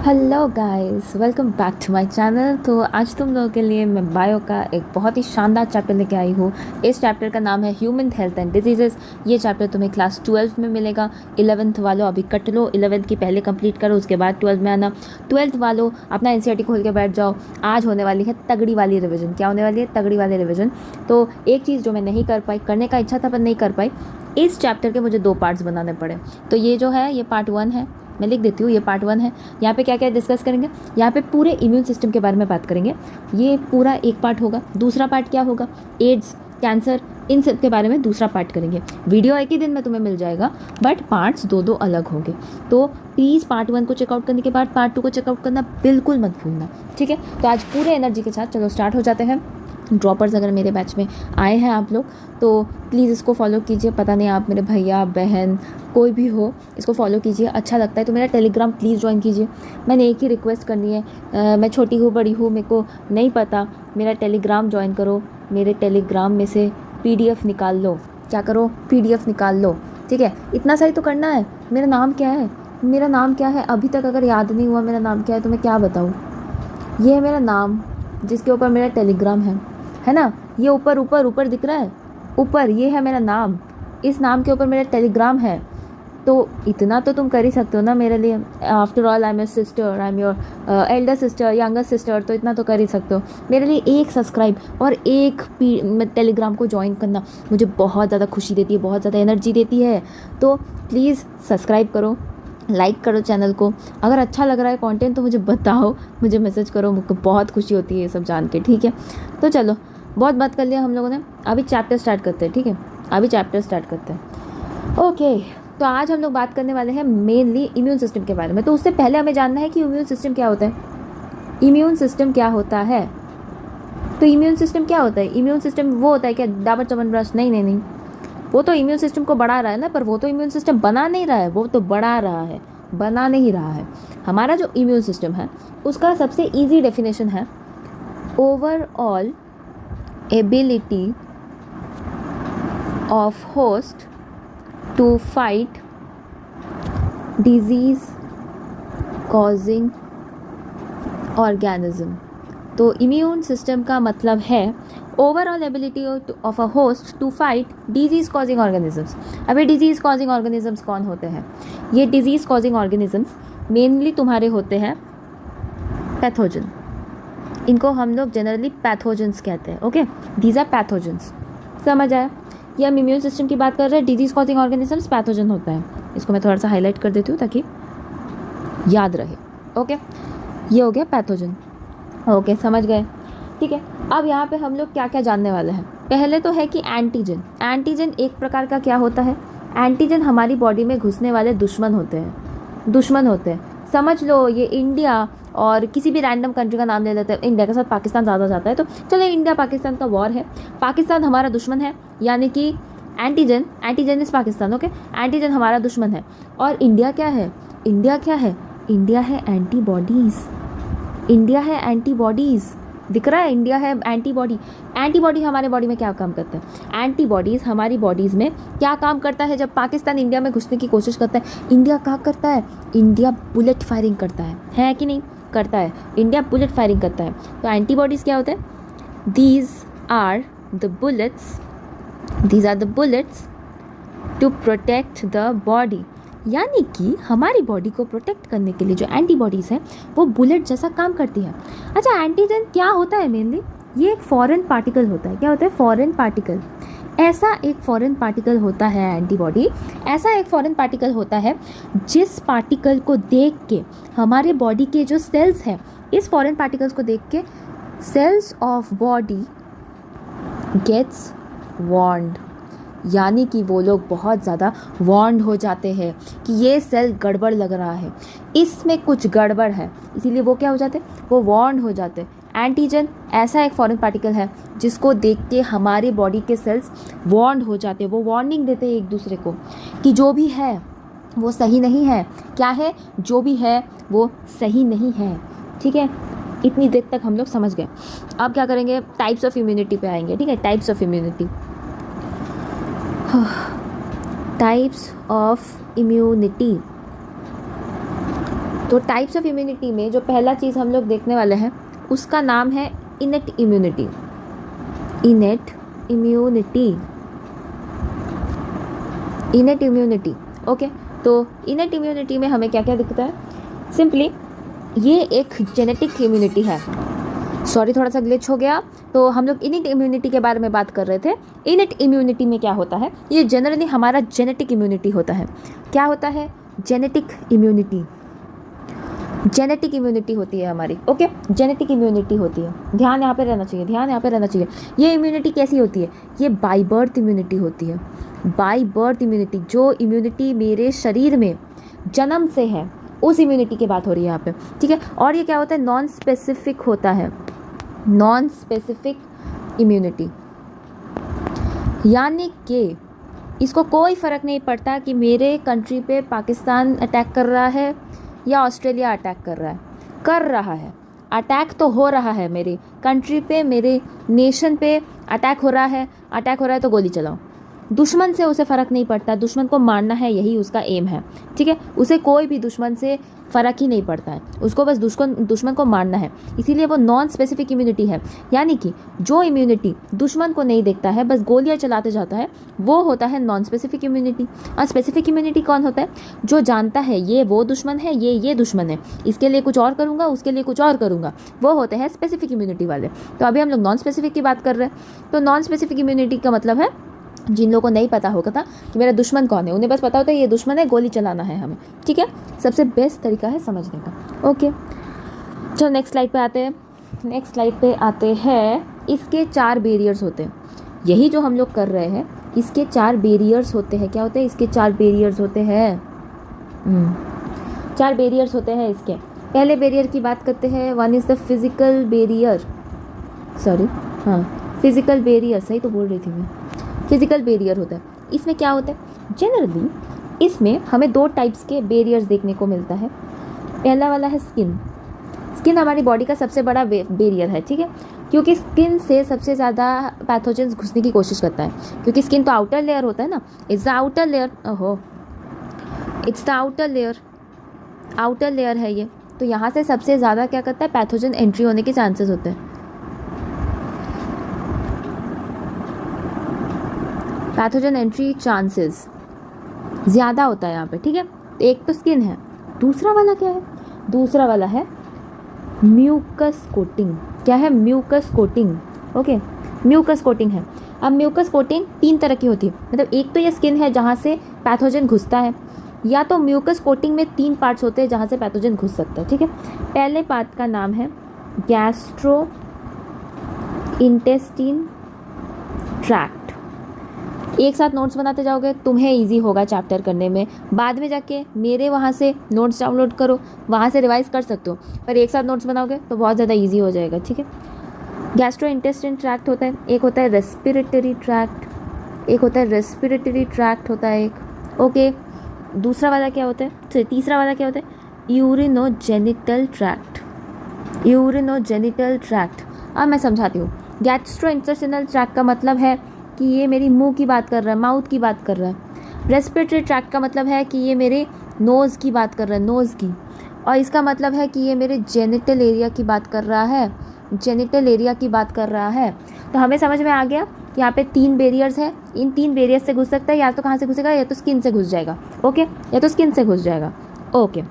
Hello guys, welcome back to my channel. तो आज तुम लोगों के लिए मैं बायो का एक बहुत ही शानदार चैप्टर लेके आई हूँ। इस चैप्टर का नाम है ह्यूमन हेल्थ एंड डिजीजेस। ये चैप्टर तुम्हें क्लास 12 में मिलेगा। 11th वालों अभी कट लो, 11th की पहले कंप्लीट करो, उसके बाद 12 में आना। 12th वालों अपना एनसीईआरटी खोल के बैठ जाओ। आज होने वाली है तगड़ी वाली रिविजन। क्या होने वाली है? तगड़ी वाली रिविजन। तो एक चीज़ जो मैं नहीं कर पाई, करने का इच्छा था पर नहीं कर पाई, इस चैप्टर के मुझे 2 पार्ट्स बनाने पड़े। तो ये जो है ये पार्ट 1 है, मैं लिख देती हूँ, ये पार्ट 1 है। यहाँ पे क्या क्या डिस्कस करेंगे? यहाँ पे पूरे इम्यून सिस्टम के बारे में बात करेंगे। ये पूरा एक पार्ट होगा। दूसरा पार्ट क्या होगा? एड्स, कैंसर, इन सब के बारे में दूसरा पार्ट करेंगे। वीडियो एक ही दिन में तुम्हें मिल जाएगा, बट पार्ट्स दो दो अलग होंगे। तो प्लीज़ पार्ट 1 को चेकआउट करने के बाद पार्ट 2 को चेकआउट करना बिल्कुल मत भूलना, ठीक है? तो आज पूरे एनर्जी के साथ चलो स्टार्ट हो जाते हैं। ड्रॉपर्स अगर मेरे बैच में आए हैं आप लोग तो प्लीज़ इसको फॉलो कीजिए। पता नहीं आप मेरे भैया बहन कोई भी हो, इसको फॉलो कीजिए। अच्छा लगता है तो मेरा टेलीग्राम प्लीज़ ज्वाइन कीजिए। मैंने एक ही रिक्वेस्ट करनी है, मैं छोटी हूँ बड़ी हूँ मेरे को नहीं पता, मेरा टेलीग्राम ज्वाइन करो। मेरे टेलीग्राम में से PDF निकाल लो। क्या करो? PDF निकाल लो, ठीक है? इतना सही तो करना है। मेरा नाम क्या है? मेरा नाम क्या है? अभी तक अगर याद नहीं हुआ मेरा नाम क्या है तो मैं क्या बताऊँ? ये है मेरा नाम जिसके ऊपर मेरा टेलीग्राम है ना? ये ऊपर ऊपर ऊपर दिख रहा है, ऊपर ये है मेरा नाम। इस नाम के ऊपर मेरा टेलीग्राम है। तो इतना तो तुम कर ही सकते हो ना मेरे लिए। After all I am your sister, I am your Elder sister, younger sister, तो इतना तो कर ही सकते हो। मेरे लिए एक सब्सक्राइब और एक टेलीग्राम को ज्वाइन करना मुझे बहुत ज़्यादा खुशी देती है, बहुत ज़्यादा एनर्जी देती है। तो प्लीज़ सब्सक्राइब करो, लाइक करो चैनल को। अगर अच्छा लग रहा है कंटेंट तो मुझे बताओ, मुझे मैसेज करो, मुझको बहुत खुशी होती है ये सब जान के, ठीक है? तो चलो, बहुत बात कर लिया हम लोगों ने, अभी चैप्टर स्टार्ट करते हैं, ठीक है? अभी चैप्टर स्टार्ट करते हैं। ओके, तो आज हम लोग बात करने वाले हैं मेनली इम्यून सिस्टम के बारे में। तो उससे पहले हमें जानना है कि इम्यून सिस्टम क्या होता है। इम्यून सिस्टम क्या होता है? तो इम्यून सिस्टम क्या होता है? इम्यून सिस्टम वो होता है क्या डाबर च्यवनप्राश? नहीं नहीं नहीं, वो तो इम्यून सिस्टम को बढ़ा रहा है ना, पर वो तो इम्यून सिस्टम बना नहीं रहा है, वो तो बढ़ा रहा है, बना नहीं रहा है। हमारा जो इम्यून सिस्टम है उसका सबसे इजी डेफिनेशन है overall ability of host to fight disease causing organism. तो इम्यून सिस्टम का मतलब है overall ability of a host to fight disease causing organisms. अभी डिजीज कॉजिंग ऑर्गेनिजम्स कौन होते हैं? ये डिजीज कॉजिंग ऑर्गेनिजम्स मेनली तुम्हारे होते हैं पैथोजन। इनको हम लोग जनरली पैथोजेंस कहते हैं। Okay, these are pathogens. समझ आया? ये हम इम्यून सिस्टम की बात कर रहे हैं, डिजीज कॉजिंग ऑर्गेनिजम्स पैथोजन होता है। इसको मैं थोड़ा सा हाईलाइट कर देती हूँ ताकि याद रहे। ओके, ये हो गया पैथोजन। ओके, समझ गए, ठीक है? अब यहाँ पे हम लोग क्या क्या जानने वाले हैं। पहले तो है कि एंटीजन। एंटीजन एक प्रकार का क्या होता है? एंटीजन हमारी बॉडी में घुसने वाले दुश्मन होते हैं। दुश्मन होते हैं, समझ लो। ये इंडिया और किसी भी रैंडम कंट्री का नाम ले लेते हैं। इंडिया के साथ पाकिस्तान ज़्यादा जाता है, तो चलो इंडिया पाकिस्तान का वॉर है, पाकिस्तान हमारा दुश्मन है, यानी कि antigen, antigen is Pakistan. Okay, antigen हमारा दुश्मन है। और इंडिया क्या है? इंडिया क्या है? इंडिया है एंटीबॉडीज़। इंडिया है एंटीबॉडीज़। दिख रहा है? इंडिया है एंटीबॉडी। एंटीबॉडी हमारे बॉडी में क्या काम करते हैं? एंटीबॉडीज़ हमारी बॉडीज़ में क्या काम करता है? जब पाकिस्तान इंडिया में घुसने की कोशिश करता है, इंडिया क्या करता है? इंडिया बुलेट फायरिंग करता है कि नहीं करता है? इंडिया बुलेट फायरिंग करता है। तो एंटीबॉडीज़ क्या होते हैं? These are the bullets, these are the bullets to protect the body. यानी कि हमारी बॉडी को प्रोटेक्ट करने के लिए जो एंटीबॉडीज़ हैं वो बुलेट जैसा काम करती है। अच्छा, एंटीजन क्या होता है मेनली? ये एक फॉरेन पार्टिकल होता है। क्या होता है? Foreign particle. ऐसा एक फॉरेन पार्टिकल होता है एंटीबॉडी, ऐसा एक फॉरेन पार्टिकल होता है जिस पार्टिकल को देख के हमारे बॉडी के जो सेल्स हैं, इस फॉरेन पार्टिकल्स को देख के cells of body gets warned. यानी कि वो लोग बहुत ज़्यादा वार्न्ड हो जाते हैं कि ये सेल गड़बड़ लग रहा है, इसमें कुछ गड़बड़ है, इसीलिए वो क्या हो जाते हैं? वो वार्न्ड हो जाते हैं। एंटीजन ऐसा एक फॉरेन पार्टिकल है जिसको देख के हमारे बॉडी के सेल्स वार्न्ड हो जाते हैं। वो वार्निंग देते हैं एक दूसरे को कि जो भी है वो सही नहीं है। क्या है? जो भी है वो सही नहीं है, ठीक है? इतनी देर तक हम लोग समझ गए। अब क्या करेंगे? टाइप्स ऑफ इम्यूनिटी पे आएंगे, ठीक है? Types of immunity. Types of immunity. तो टाइप्स ऑफ इम्यूनिटी में जो पहला चीज़ हम लोग देखने वाले हैं उसका नाम है innate immunity. Innate immunity, innate immunity. Okay, तो इनेट इम्यूनिटी में हमें क्या क्या दिखता है? सिंपली ये एक जेनेटिक इम्यूनिटी है। सॉरी, थोड़ा सा ग्लिच हो गया। तो हम लोग इनेट इम्यूनिटी के बारे में बात कर रहे थे। इनेट इम्यूनिटी में क्या होता है? ये जनरली हमारा जेनेटिक इम्यूनिटी होता है। क्या होता है? Genetic immunity. जेनेटिक इम्यूनिटी होती है हमारी। ओके, जेनेटिक इम्यूनिटी होती है। ध्यान यहाँ पे रहना चाहिए, ध्यान यहाँ पे रहना चाहिए। ये इम्यूनिटी कैसी होती है? ये बाय बर्थ इम्यूनिटी होती है। बाय बर्थ इम्यूनिटी, जो इम्यूनिटी मेरे शरीर में जन्म से है, उस इम्यूनिटी की बात हो रही है यहाँ पे, ठीक है। और ये क्या होता है? नॉन स्पेसिफिक होता है। नॉन स्पेसिफिक इम्यूनिटी, यानी कि इसको कोई फ़र्क नहीं पड़ता कि मेरे कंट्री पे पाकिस्तान अटैक कर रहा है या ऑस्ट्रेलिया अटैक कर रहा है। अटैक तो हो रहा है, मेरे कंट्री पे, मेरे नेशन पे अटैक हो रहा है तो गोली चलाओ। दुश्मन से उसे फ़र्क नहीं पड़ता, दुश्मन को मारना है, यही उसका एम है, ठीक है। उसे कोई भी दुश्मन से फ़र्क ही नहीं पड़ता है, उसको बस दुश्मन को मारना है। इसीलिए वो नॉन स्पेसिफिक इम्यूनिटी है। यानी कि जो इम्यूनिटी दुश्मन को नहीं देखता है, बस गोलियां चलाते जाता है, वो होता है नॉन स्पेसिफिक इम्यूनिटी। और स्पेसिफिक इम्यूनिटी कौन होता है? जो जानता है ये वो दुश्मन है, ये दुश्मन है, इसके लिए कुछ और करूँगा, उसके लिए कुछ और करूँगा, वो होते हैं स्पेसिफिक इम्यूनिटी वाले। तो अभी हम लोग नॉन स्पेसिफिक की बात कर रहे हैं। तो नॉन स्पेसिफिक इम्यूनिटी का मतलब है, जिन लोगों को नहीं पता होगा था कि मेरा दुश्मन कौन है, उन्हें बस पता होता है ये दुश्मन है, गोली चलाना है हमें, ठीक है। सबसे बेस्ट तरीका है समझने का। ओके, चलो नेक्स्ट स्लाइड पे आते हैं। इसके 4 बैरियर्स होते हैं। यही जो हम लोग कर रहे हैं, इसके 4 बैरियर्स होते हैं। क्या होते हैं? इसके 4 बैरियर्स होते हैं। 4 बैरियर्स होते हैं इसके। पहले बैरियर की बात करते हैं। One is the physical barrier. Sorry, हाँ, फिजिकल बैरियर, सही तो बोल रही थी मैं। फिजिकल बैरियर होता है। इसमें क्या होता है? जनरली इसमें हमें 2 टाइप्स के बैरियर्स देखने को मिलता है। पहला वाला है स्किन। स्किन हमारी बॉडी का सबसे बड़ा बैरियर है, ठीक है, क्योंकि स्किन से सबसे ज़्यादा पैथोजेंस घुसने की कोशिश करता है। क्योंकि स्किन तो आउटर लेयर होता है ना, it's the outer layer. It's the outer layer है ये। तो यहाँ से सबसे ज़्यादा क्या करता है? पैथोजन एंट्री होने के चांसेस होते हैं। पैथोजन एंट्री चांसेस ज़्यादा होता है यहाँ पे, ठीक है। एक तो स्किन है, दूसरा वाला क्या है? दूसरा वाला है म्यूकस कोटिंग। क्या है? Mucus coating. Okay, mucus coating है। अब म्यूकस कोटिंग 3 तरह की होती है। मतलब एक तो ये स्किन है जहाँ से पैथोजन घुसता है, या तो म्यूकस कोटिंग में 3 पार्ट्स होते हैं जहाँ से पैथोजन घुस सकता है, ठीक है। पहले पार्ट का नाम है गैस्ट्रो इंटेस्टाइन ट्रैक्ट। एक साथ नोट्स बनाते जाओगे, तुम्हें इजी होगा चैप्टर करने में। बाद में जाके मेरे वहाँ से नोट्स डाउनलोड करो, वहाँ से रिवाइज कर सकते हो, पर एक साथ नोट्स बनाओगे तो बहुत ज़्यादा इजी हो जाएगा, ठीक है। गैस्ट्रो इंटेस्टाइन ट्रैक्ट होता है, एक होता है रेस्पिरेटरी ट्रैक्ट, एक होता है रेस्पिरेटरी ट्रैक्ट होता है एक। ओके, दूसरा वाला क्या होता है? तीसरा वाला क्या होता है? Urinogenital tract. Urinogenital tract. अब मैं समझाती हूँ। गैस्ट्रो इंटेस्टाइनल ट्रैक्ट का मतलब है कि ये मेरी मुंह की बात कर रहा है, माउथ की बात कर रहा है। रेस्पिरेटरी ट्रैक्ट का मतलब है कि ये मेरे नोज़ की बात कर रहा है, नोज़ की। और इसका मतलब है कि ये मेरे जेनिटल एरिया की बात कर रहा है, जेनिटल एरिया की बात कर रहा है। तो हमें समझ में आ गया कि यहाँ पे 3 बैरियर्स है। इन 3 बैरियर्स से घुस सकता है, या तो कहाँ से घुसेगा? या तो स्किन से घुस जाएगा, ओके, या तो स्किन से घुस जाएगा। ओके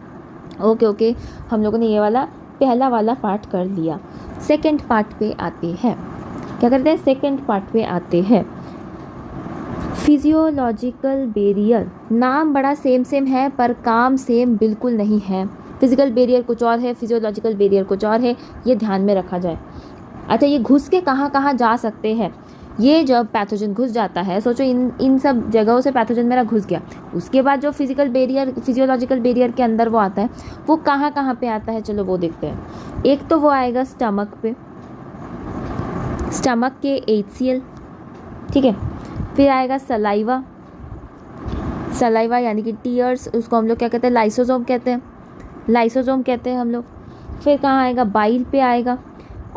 ओके ओके, हम लोगों ने ये वाला पहला वाला पार्ट कर लिया। सेकेंड पार्ट पे आते हैं। क्या करते हैं? सेकेंड पार्ट पे आते हैं। Physiological barrier. नाम बड़ा सेम है, पर काम सेम बिल्कुल नहीं है। फिजिकल बैरियर कुछ और है, फिजियोलॉजिकल बैरियर कुछ और है, ये ध्यान में रखा जाए। अच्छा, ये घुस के कहाँ कहाँ जा सकते हैं? ये जब पैथोजन घुस जाता है, सोचो इन सब जगहों से पैथोजन मेरा घुस गया, उसके बाद जो फिजिकल बैरियर, फिजियोलॉजिकल बैरियर के अंदर वो आता है, वो कहाँ कहाँ पे आता है? चलो वो देखते हैं। एक तो वो आएगा स्टमक पे, स्टमक के HCl, ठीक है। फिर आएगा सलाइवा, सलाइवा यानी कि टीयर्स, उसको हम लोग क्या कहते हैं? लाइसोसोम कहते हैं, लाइसोसोम कहते हैं हम लोग। फिर कहाँ आएगा? बाइल पे आएगा।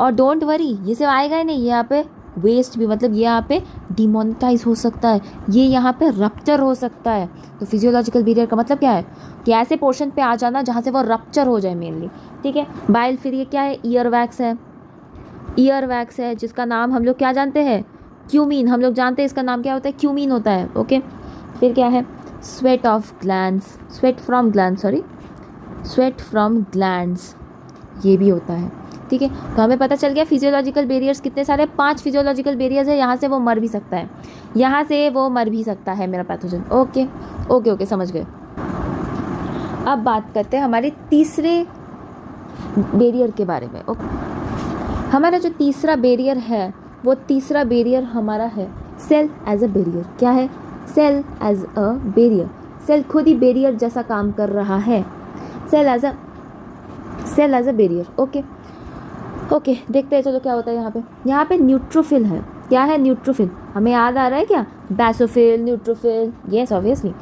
और डोंट वरी, ये सब आएगा ही नहीं, यहाँ पे वेस्ट भी, मतलब ये यहाँ पे डिमोनेटाइज हो सकता है, ये यहाँ पे रप्चर हो सकता है। तो फिजियोलॉजिकल बैरियर का मतलब क्या है कि ऐसे पोर्शन पे आ जाना जहाँ से वो रप्चर हो जाए मेनली, ठीक है। बाइल, फिर ये क्या है, ईयर वैक्स है, ईयर वैक्स है जिसका नाम हम लोग क्या जानते हैं, क्यूमीन, हम लोग जानते हैं इसका नाम क्या होता है, क्यूमीन होता है, ओके। फिर क्या है, sweat of glands, sweat from gland, sorry, sweat from glands, ये भी होता है, ठीक है। तो हमें पता चल गया फिजियोलॉजिकल बैरियर्स कितने सारे, 5 फिजियोलॉजिकल बैरियर्स है, यहाँ से वो मर भी सकता है, यहाँ से वो मर भी सकता है मेरा पैथोजन, ओके ओके ओके, समझ गए। अब बात करते हैं हमारे तीसरे बैरियर के बारे में, ओके। हमारा जो तीसरा बैरियर है, वो तीसरा बैरियर हमारा है सेल एज अ बैरियर। क्या है, cell as a barrier, cell खुद ही बैरियर जैसा काम कर रहा है, cell as a barrier, okay okay. देखते हैं चलो क्या होता है यहाँ पे न्यूट्रोफिल है। क्या है न्यूट्रोफिल, हमें याद आ रहा है क्या, बेसोफिल, न्यूट्रोफिल, यस ऑब्वियसली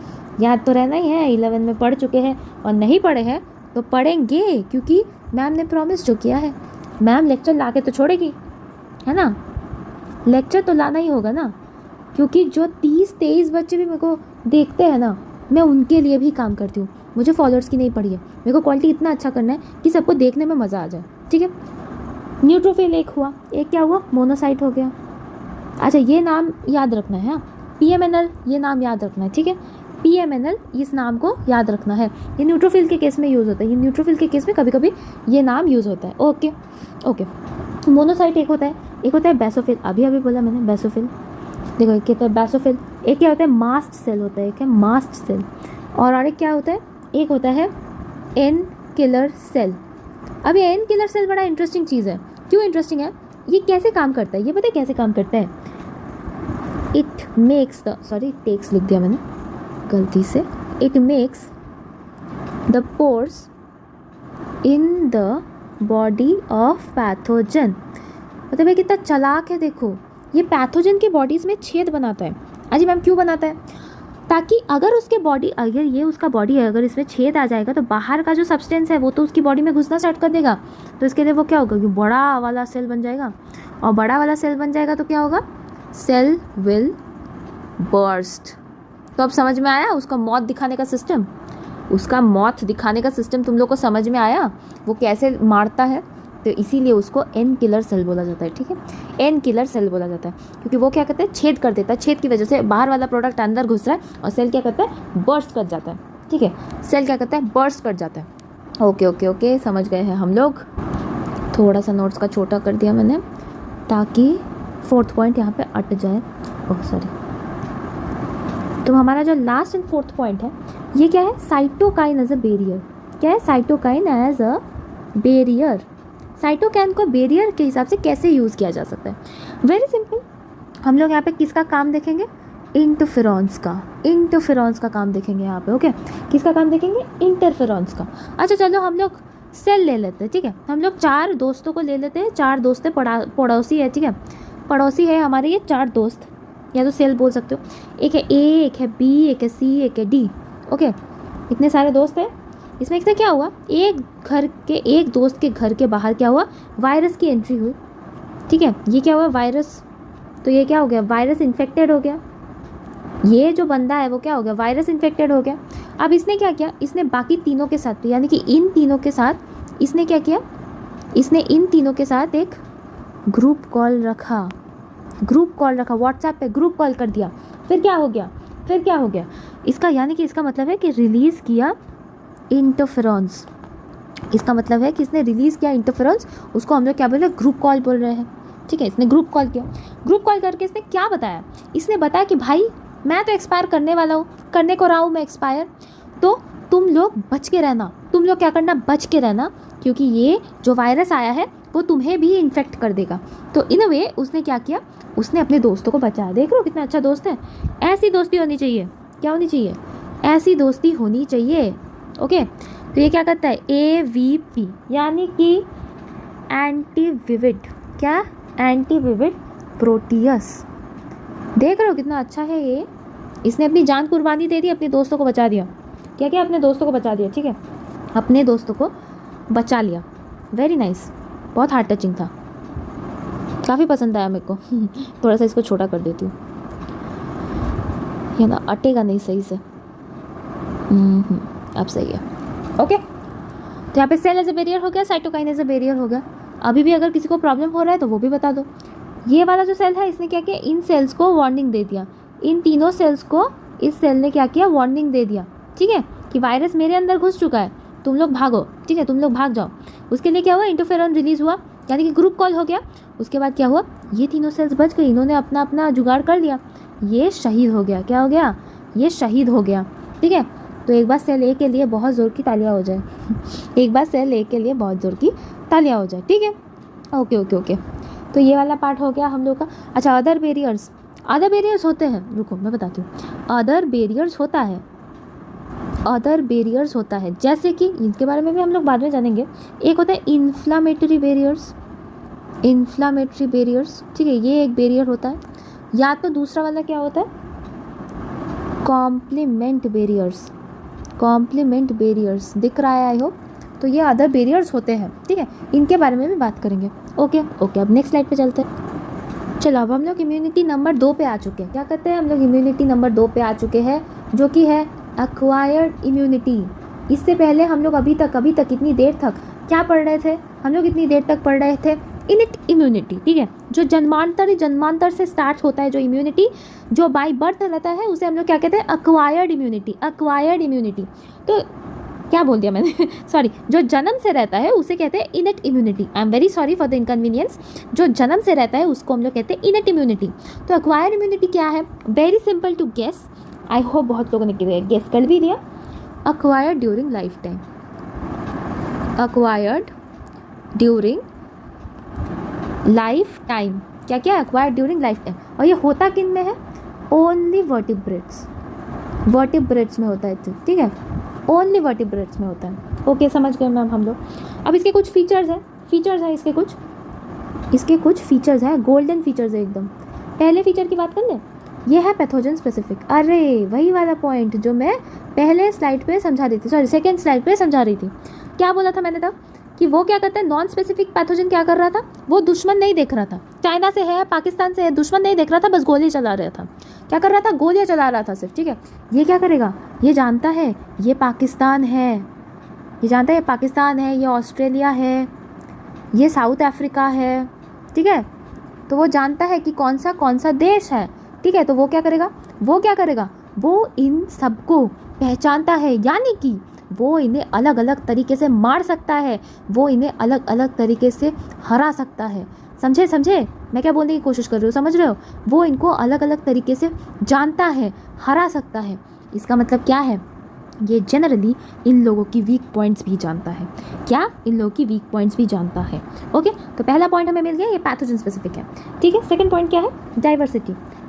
याद तो रहना ही है, 11 में पढ़ चुके हैं, और नहीं पढ़े हैं तो पढ़ेंगे, क्योंकि मैम ने प्रॉमिस जो किया है, मैम लेक्चर ला के तो छोड़ेगी, है ना, लेक्चर तो लाना ही होगा ना, क्योंकि जो 30-23 बच्चे भी मेरे को देखते हैं ना, मैं उनके लिए भी काम करती हूँ, मुझे फॉलोअर्स की नहीं पड़ी है, मेरे को क्वालिटी इतना अच्छा करना है कि सबको देखने में मज़ा आ जाए, ठीक है। न्यूट्रोफिल एक हुआ, एक क्या हुआ, मोनोसाइट हो गया। अच्छा ये नाम याद रखना है, PMNL ये नाम याद रखना है, ठीक है, PMNL इस नाम को याद रखना है, ये न्यूट्रोफिल के केस में यूज़ होता है, ये न्यूट्रोफिल के केस में कभी कभी ये नाम यूज़ होता है, ओके ओके। मोनोसाइट एक होता है, एक होता है बेसोफिल, अभी बोला मैंने बेसोफिल, देखो एक होता है बेसोफिल, एक क्या होता है मास्ट सेल होता है, एक है मास्ट सेल, और एक क्या होता है, एक होता है एन किलर सेल। अब ये एन किलर सेल बड़ा इंटरेस्टिंग चीज़ है, क्यों इंटरेस्टिंग है, ये कैसे काम करता है, ये पता है कैसे काम करता है, it makes the, sorry takes लिख दिया मैंने गलती से, it makes the pores in the body of pathogen. मतलब ये कितना चालाक है, देखो ये पैथोजन की बॉडीज़ में छेद बनाता है। अजी मैम क्यों बनाता है, ताकि अगर उसके बॉडी, अगर ये उसका बॉडी है, अगर इसमें छेद आ जाएगा तो बाहर का जो सब्सटेंस है वो तो उसकी बॉडी में घुसना स्टार्ट कर देगा, तो इसके लिए वो क्या होगा कि बड़ा वाला सेल बन जाएगा, और बड़ा वाला सेल बन जाएगा तो क्या होगा, सेल विल बर्स्ट। तो अब समझ में आया उसका मौत दिखाने का सिस्टम, उसका मौत दिखाने का सिस्टम तुम लोग को समझ में आया, वो कैसे मारता है, तो इसीलिए उसको एन किलर सेल बोला जाता है, ठीक है, एन किलर सेल बोला जाता है, क्योंकि वो क्या करता है, छेद कर देता है, छेद की वजह से बाहर वाला प्रोडक्ट अंदर घुस रहा है और सेल क्या करता है, बर्स्ट कर जाता है, ठीक है, सेल क्या करता है, बर्स्ट कर जाता है, ओके ओके ओके, समझ गए हैं हम लोग। थोड़ा सा नोट्स का छोटा कर दिया मैंने ताकि 4th पॉइंट यहाँ पे अट जाए, ओह सॉरी। तो हमारा जो लास्ट एंड 4th पॉइंट है, ये क्या है, साइटोकाइन एज अ बैरियर। क्या है, cytokine as a barrier. Cytokine को बैरियर के हिसाब से कैसे यूज़ किया जा सकता है, वेरी सिंपल, हम लोग यहाँ पे किसका काम देखेंगे, इंटरफेरॉन्स का काम देखेंगे यहाँ पे, ओके, किसका काम देखेंगे, इंटरफेरॉन्स का। अच्छा चलो हम लोग सेल ले लेते हैं, ठीक है, हम लोग 4 दोस्तों को ले लेते हैं, 4 दोस्त पड़ोसी है, ठीक है, पड़ोसी है हमारे ये 4 दोस्त, या तो सेल बोल सकते हो, एक है A, एक है B, एक है C, एक है D, ओके, इतने सारे दोस्त हैं। इसमें एक क्या हुआ, एक दोस्त के घर के बाहर क्या हुआ, वायरस की एंट्री हुई, ठीक है, ये क्या हुआ, वायरस, तो ये क्या हो गया, वायरस इन्फेक्टेड हो गया, ये जो बंदा है वो क्या हो गया, वायरस इन्फेक्टेड हो गया। अब इसने क्या किया, इसने बाकी तीनों के साथ, यानी कि इन तीनों के साथ इसने क्या किया, इसने इन तीनों के साथ एक ग्रुप कॉल रखा, व्हाट्सएप पे ग्रुप कॉल कर दिया। फिर क्या हो गया, इसका यानी कि इसका मतलब है कि रिलीज़ किया इंटरफेरॉन्स, इसका मतलब है कि इसने रिलीज़ किया इंटरफेरॉन्स, उसको हम लोग क्या बोल रहे हैं, ग्रुप कॉल बोल रहे हैं, ठीक है। इसने ग्रुप कॉल किया, ग्रुप कॉल करके इसने क्या बताया, इसने बताया कि भाई मैं तो एक्सपायर करने वाला हूँ, करने को रहा हूँ मैं एक्सपायर, तो तुम लोग बच के रहना, तुम लोग क्या करना, बच के रहना, क्योंकि ये जो वायरस आया है वो तुम्हें भी इन्फेक्ट कर देगा। तो इन अ वे उसने क्या किया, उसने अपने दोस्तों को बचाया। देख लो कितना अच्छा दोस्त है, ऐसी दोस्ती होनी चाहिए, क्या होनी चाहिए, ऐसी दोस्ती होनी चाहिए, ओके। तो ये क्या करता है, AVP यानी कि एंटीविविड, क्या, एंटीविविड प्रोटियस। देख रहे हो कितना अच्छा है ये, इसने अपनी जान कुर्बानी दे दी, अपने दोस्तों को बचा दिया, क्या अपने दोस्तों को बचा दिया, ठीक है, अपने दोस्तों को बचा लिया, वेरी नाइस, बहुत हार्ट टचिंग था। काफ़ी पसंद आया मेरे को। थोड़ा सा इसको छोटा कर देती हूँ, ये ना अटेगा नहीं सही से। अब सही है। ओके, तो यहाँ पे सेल एज ए बैरियर हो गया, साइटोकाइन एज ए बैरियर हो गया। अभी भी अगर किसी को प्रॉब्लम हो रहा है तो वो भी बता दो। ये वाला जो सेल है इसने क्या किया, इन सेल्स को वार्निंग दे दिया, इन तीनों सेल्स को इस सेल ने क्या किया, वार्निंग दे दिया, ठीक है, कि वायरस मेरे अंदर घुस चुका है, तुम लोग भागो, ठीक है, तुम लोग भाग जाओ। उसके लिए क्या हुआ, इंटरफेरॉन रिलीज हुआ, यानी कि ग्रुप कॉल हो गया। उसके बाद क्या हुआ, ये तीनों सेल्स बच गई, इन्होंने अपना अपना जुगाड़ कर लिया, ये शहीद हो गया। क्या हो गया, ये शहीद हो गया, ठीक है। तो एक बार सेल ए के लिए बहुत ज़ोर की तालियां हो जाए। एक बार सेल ए के लिए बहुत ज़ोर की तालियां हो जाए, ठीक है। ओके ओके ओके, तो ये वाला पार्ट हो गया हम लोग का। अच्छा, अदर बैरियर्स होते हैं, रुको मैं बताती हूँ। अदर बैरियर्स होता है, जैसे कि इनके बारे में भी हम लोग बाद में जानेंगे। एक होता है इन्फ्लामेटरी बैरियर्स, ठीक है, ये एक बैरियर होता है। या तो दूसरा वाला क्या होता है, कॉम्प्लीमेंट बैरियर्स दिख रहा है आई होप। तो ये अदर बैरियर्स होते हैं, ठीक है, इनके बारे में भी बात करेंगे। ओके, अब नेक्स्ट स्लाइड पे चलते हैं। चलो, अब हम लोग इम्यूनिटी नंबर 2 पे आ चुके हैं। क्या कहते हैं, हम लोग इम्यूनिटी नंबर 2 पे आ चुके हैं, जो कि है एक्वायर्ड इम्यूनिटी। इससे पहले हम लोग अभी तक इतनी देर तक क्या पढ़ रहे थे, हम लोग इतनी देर तक पढ़ रहे थे इनिट इम्यूनिटी, ठीक है, जो जन्मांतर से स्टार्ट होता है, जो इम्यूनिटी जो बाय बर्थ रहता है, उसे हम लोग क्या कहते हैं, एक्वायर्ड इम्यूनिटी। तो क्या बोल दिया मैंने, सॉरी, जो जन्म से रहता है उसे कहते हैं innate immunity. I am very sorry for the inconvenience. जो जन्म से रहता है उसको हम लोग कहते हैं इनेट इम्यूनिटी। तो एक्वायर्ड इम्यूनिटी क्या है, very simple to guess, I hope बहुत लोगों ने गेस कर भी लिया। एक्वायर्ड ड्यूरिंग लाइफ टाइम, क्या एक्वायर्ड ड्यूरिंग लाइफ टाइम। और ये होता किन में है, ओनली वर्टिब्रेट्स में होता है, ठीक है, ओनली वर्टिब्रेट्स में होता है। ओके, समझ गए मैम हम लोग। अब इसके कुछ फीचर्स हैं, इसके कुछ फीचर्स हैं, गोल्डन फीचर्स है एकदम। पहले फीचर की बात कर लें, ये है पैथोजन स्पेसिफिक। अरे वही वाला पॉइंट जो मैं पहले स्लाइड पे समझा रही थी, सॉरी सेकेंड स्लाइड पे समझा रही थी। क्या बोला था मैंने तब, कि वो क्या करता है, नॉन स्पेसिफिक पैथोजन क्या कर रहा था, वो दुश्मन नहीं देख रहा था, चाइना से है, पाकिस्तान से है, दुश्मन नहीं देख रहा था, बस गोली चला रहा था। क्या कर रहा था, गोलियां चला रहा था सिर्फ, ठीक है। ये क्या करेगा, ये जानता है ये पाकिस्तान है, ये ऑस्ट्रेलिया है, ये साउथ अफ्रीका है, ठीक है। तो वो जानता है कि कौन सा देश है, ठीक है। तो वो क्या करेगा, वो इन सबको पहचानता है, यानी कि वो इन्हें अलग अलग तरीके से मार सकता है, वो इन्हें अलग अलग तरीके से हरा सकता है। समझे मैं क्या बोलने की कोशिश कर रही हूँ, समझ रहे हो। वो इनको अलग अलग तरीके से जानता है, हरा सकता है। इसका मतलब क्या है, ये जनरली इन लोगों की वीक पॉइंट्स भी जानता है। ओके, तो पहला पॉइंट हमें मिल गया, ये पैथोजन स्पेसिफिक है, ठीक है। सेकंड पॉइंट क्या है,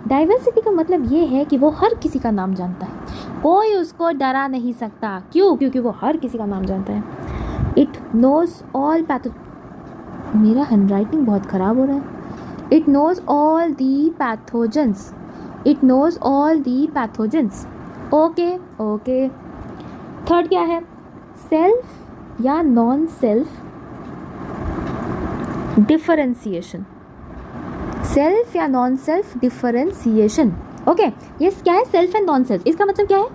डाइवर्सिटी का मतलब ये है कि वो हर किसी का नाम जानता है, कोई उसको डरा नहीं सकता। क्यों, क्योंकि वो हर किसी का नाम जानता है। इट नोज ऑल मेरा हैंडराइटिंग बहुत ख़राब हो रहा है। It knows all the pathogens. Okay. Third क्या है, सेल्फ या नॉन सेल्फ डिफरेंशिएशन। ओके, ये क्या है, सेल्फ एंड नॉन सेल्फ। इसका मतलब क्या है,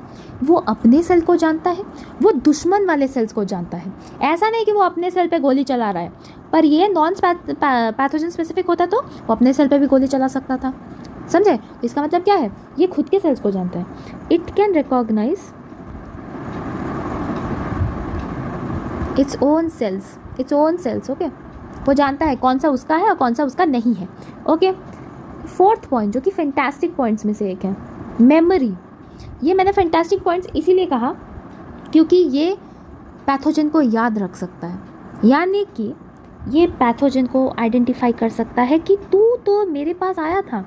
वो अपने सेल को जानता है, वो दुश्मन वाले सेल्स को जानता है। ऐसा नहीं कि वो अपने सेल पे गोली चला रहा है, पर ये नॉन पैथोजन स्पेसिफिक होता तो वो अपने सेल पे भी गोली चला सकता था, समझे। इसका मतलब क्या है, ये खुद के सेल्स को जानता है। It can recognise its own cells. Okay, वो जानता है कौन सा उसका है और कौन सा उसका नहीं है। ओके, फोर्थ पॉइंट जो कि फैंटास्टिक पॉइंट्स में से एक है, मेमोरी। ये मैंने फैंटास्टिक पॉइंट्स इसीलिए कहा क्योंकि ये पैथोजन को याद रख सकता है, यानी कि ये पैथोजन को आइडेंटिफाई कर सकता है कि तू तो मेरे पास आया था।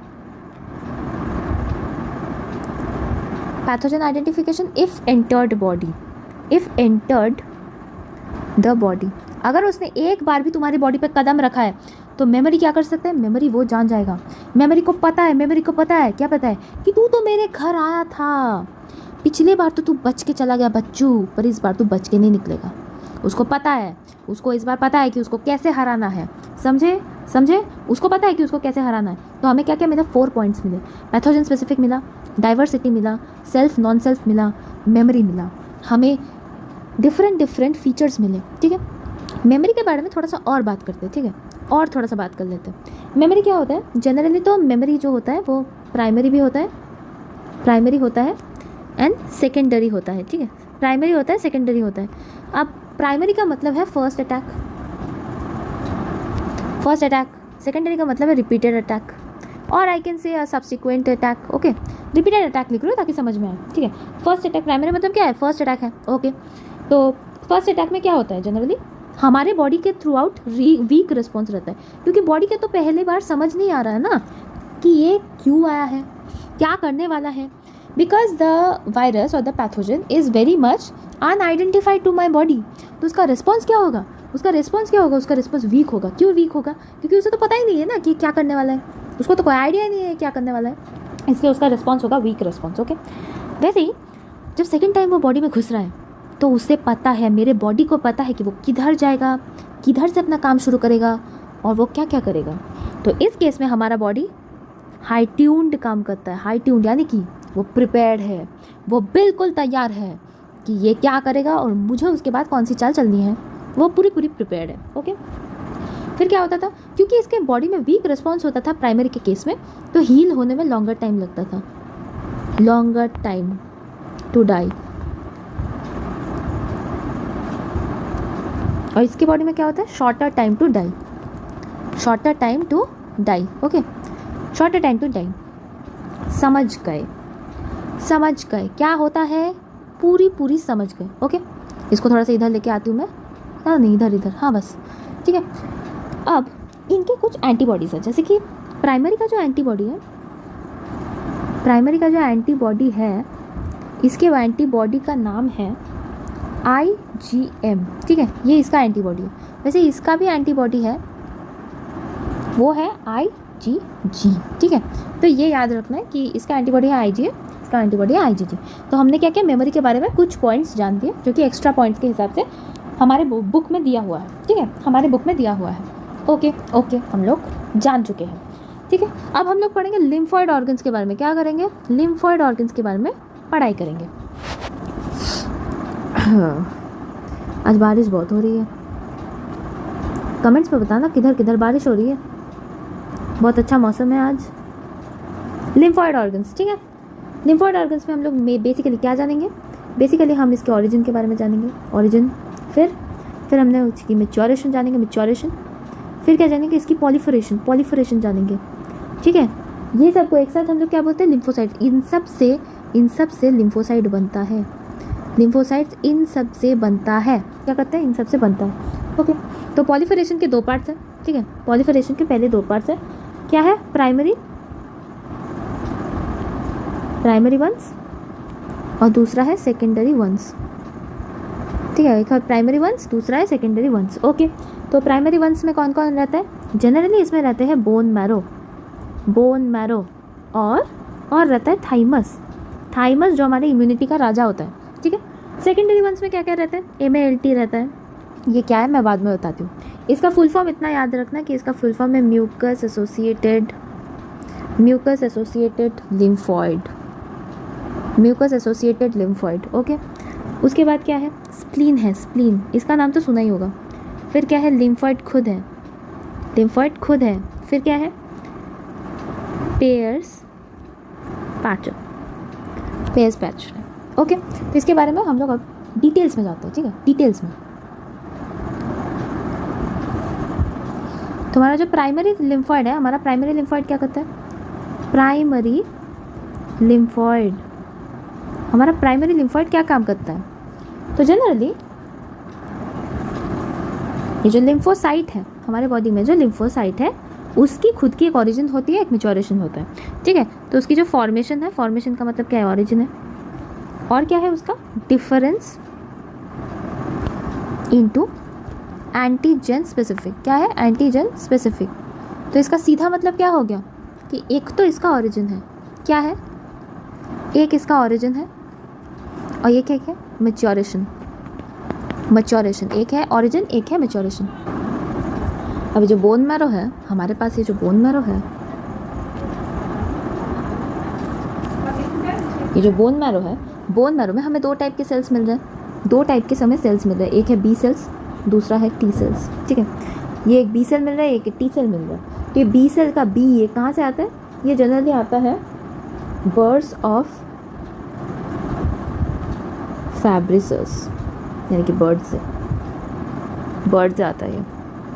Pathogen identification if entered the body. अगर उसने एक बार भी तुम्हारी बॉडी पे कदम रखा है तो मेमोरी क्या कर सकता है, मेमोरी वो जान जाएगा। मेमोरी को पता है क्या पता है कि तू तो मेरे घर आया था, पिछले बार तो तू बच के चला गया बच्चू, पर इस बार तू बच के नहीं निकलेगा। उसको पता है, उसको इस बार पता है कि उसको कैसे हराना है, समझे। समझे? उसको पता है कि उसको कैसे हराना है। तो हमें क्या क्या मिला? 4 पॉइंट्स मिले। पैथोजन स्पेसिफिक मिला, डाइवर्सिटी मिला, सेल्फ नॉन सेल्फ मिला, मेमोरी मिला, हमें डिफरेंट फीचर्स मिले। ठीक है, मेमोरी के बारे में थोड़ा सा और बात करते हैं। ठीक है, और थोड़ा सा बात कर लेते हैं। मेमोरी क्या होता है? जनरली तो मेमोरी जो होता है वो प्राइमरी भी होता है, प्राइमरी होता है एंड सेकेंडरी होता है। ठीक है, प्राइमरी होता है, सेकेंडरी होता है। अब प्राइमरी का मतलब है फर्स्ट अटैक, सेकेंडरी का मतलब है रिपीटेड अटैक, और I can say subsequent attack. Okay, repeated attack लिख लो ताकि समझ में आए। ठीक है, फर्स्ट अटैक प्राइमरी मतलब क्या है? फर्स्ट अटैक है। ओके, तो फर्स्ट अटैक में क्या होता है? जनरली हमारे बॉडी के थ्रू आउट वीक रिस्पॉन्स रहता है, क्योंकि बॉडी के तो पहली बार समझ नहीं आ रहा है ना कि ये क्यों आया है, क्या करने वाला है। बिकॉज द वायरस और the pathogen is very much unidentified to my body. तो उसका रिस्पॉन्स क्या होगा? उसका रिस्पॉन्स वीक होगा। क्यों वीक होगा? क्योंकि उसे तो पता ही नहीं है ना कि क्या करने वाला है, उसको तो कोई आइडिया नहीं है क्या करने वाला है, इसलिए उसका रिस्पॉन्स होगा वीक रिस्पॉन्स। ओके, वैसे ही जब सेकेंड टाइम वो बॉडी में घुस रहा है तो उसे पता है, मेरे बॉडी को पता है कि वो किधर जाएगा, किधर से अपना काम शुरू करेगा और वो क्या क्या करेगा। तो इस केस में हमारा बॉडी हाई ट्यून्ड काम करता है। हाई ट्यून्ड यानी कि वो प्रिपेयर्ड है, वो बिल्कुल तैयार है कि ये क्या करेगा और मुझे उसके बाद कौन सी चाल चलनी है, वो पूरी प्रिपेयर्ड है। ओके, फिर क्या होता था? क्योंकि इसके बॉडी में वीक रिस्पॉन्स होता था प्राइमरी के केस में, तो हील होने में लॉन्गर टाइम लगता था, लॉन्गर टाइम टू डाई। और इसकी बॉडी में क्या होता है? Shorter time to die, shorter time to die. Okay, shorter time to die. समझ गए क्या होता है? पूरी समझ गए। ओके, इसको थोड़ा सा इधर लेके आती हूँ मैं। हाँ नहीं, इधर, हाँ बस, ठीक है। अब इनके कुछ एंटीबॉडीज़ है, जैसे कि प्राइमरी का जो एंटीबॉडी है, इसके एंटीबॉडी का नाम है IgM। ठीक है, ये इसका एंटीबॉडी है। वैसे इसका भी एंटीबॉडी है, वो है IgG। ठीक है, तो ये याद रखना है कि इसका एंटीबॉडी है IgM, इसका एंटीबॉडी है IgG। तो हमने क्या किया? मेमोरी के बारे में कुछ पॉइंट्स जान दिए, जो कि एक्स्ट्रा पॉइंट्स के हिसाब से हमारे बुक में दिया हुआ है। ठीक है, हमारे बुक में दिया हुआ है। ओके, हम लोग जान चुके हैं। ठीक है, अब हम लोग पढ़ेंगे लिम्फॉइड ऑर्गन्स के बारे में। क्या करेंगे? लिम्फॉइड ऑर्गन्स के बारे में पढ़ाई करेंगे। आज बारिश बहुत हो रही है, कमेंट्स पे बताना किधर किधर बारिश हो रही है। बहुत अच्छा मौसम है आज। लिम्फॉइड ऑर्गन्स, ठीक है। लिम्फॉइड ऑर्गन्स में हम लोग बेसिकली क्या जानेंगे? बेसिकली हम इसके ऑरिजिन के बारे में जानेंगे, ऑरिजिन। फिर हमने उसकी मैच्योरेशन जानेंगे, मैच्योरेशन। फिर क्या जानेंगे? इसकी पॉलीफरेशन जानेंगे। ठीक है, ये सबको एक साथ हम लोग क्या बोलते हैं? लिम्फोसाइट। इन सब से लिम्फोसाइट बनता है। लिम्फोसाइट्स इन सब से बनता है। क्या करते हैं? इन सब से बनता है। ओके, तो पॉलीफरेशन के 2 पार्ट्स हैं। ठीक है, पॉलीफरेशन के पहले 2 पार्ट्स हैं। क्या है? प्राइमरी वंस और दूसरा है सेकेंडरी वंस। ठीक है, एक है प्राइमरी वंस, दूसरा है सेकेंडरी वंस। ओके, तो प्राइमरी वंस में कौन कौन रहता है? जनरली इसमें रहते हैं बोन मैरो और रहता है थाइमस जो हमारी इम्यूनिटी का राजा होता है। ठीक है, सेकेंडरी वंस में क्या क्या रहता है? MALT रहता है। ये क्या है मैं बाद में बताती हूँ। इसका फुल फॉर्म इतना याद रखना कि इसका फुल फॉर्म है म्यूकस एसोसिएटेड लिम्फॉइड। ओके, उसके बाद क्या है? स्प्लीन है, स्प्लीन, इसका नाम तो सुना ही होगा। फिर क्या है? लिम्फॉइड खुद है। फिर क्या है? Pairs patch. ओके, तो इसके बारे में हम लोग अब डिटेल्स में जाते हैं। ठीक है, डिटेल्स में तुम्हारा जो प्राइमरी लिम्फॉइड है, हमारा प्राइमरी लिम्फॉइड क्या करता है? हमारा प्राइमरी लिम्फॉइड क्या काम करता है? तो जनरली ये जो लिम्फोसाइट है हमारे बॉडी में, जो लिम्फोसाइट है उसकी खुद की एक ऑरिजिन होती है, एक मैच्योरेशन होता है। ठीक है, तो उसकी जो फॉर्मेशन है, फॉर्मेशन का मतलब क्या है? ऑरिजिन है। और क्या है उसका? Difference into antigen specific. क्या है? Antigen specific. तो इसका सीधा मतलब क्या हो गया कि एक तो इसका ऑरिजिन है। क्या है? एक इसका ऑरिजिन है और एक है मैच्योरेशन। एक है ऑरिजिन, एक है मैच्योरेशन। अभी जो बोन मैरो है हमारे पास, ये जो बोन मैरो है, ये जो बोन मैरो है, बोन मैरो में हमें दो टाइप के सेल्स मिल रहे हैं, दो टाइप के हमें सेल्स मिल रहे हैं, एक है बी सेल्स, दूसरा है टी सेल्स। ठीक है, ये एक बी सेल मिल रहा है, एक टी सेल मिल रहा है। तो ये बी सेल का बी ये कहाँ से आता है? ये जनरली आता है बर्ड्स ऑफ फैब्रिसस, यानी कि बर्ड से आता है। ये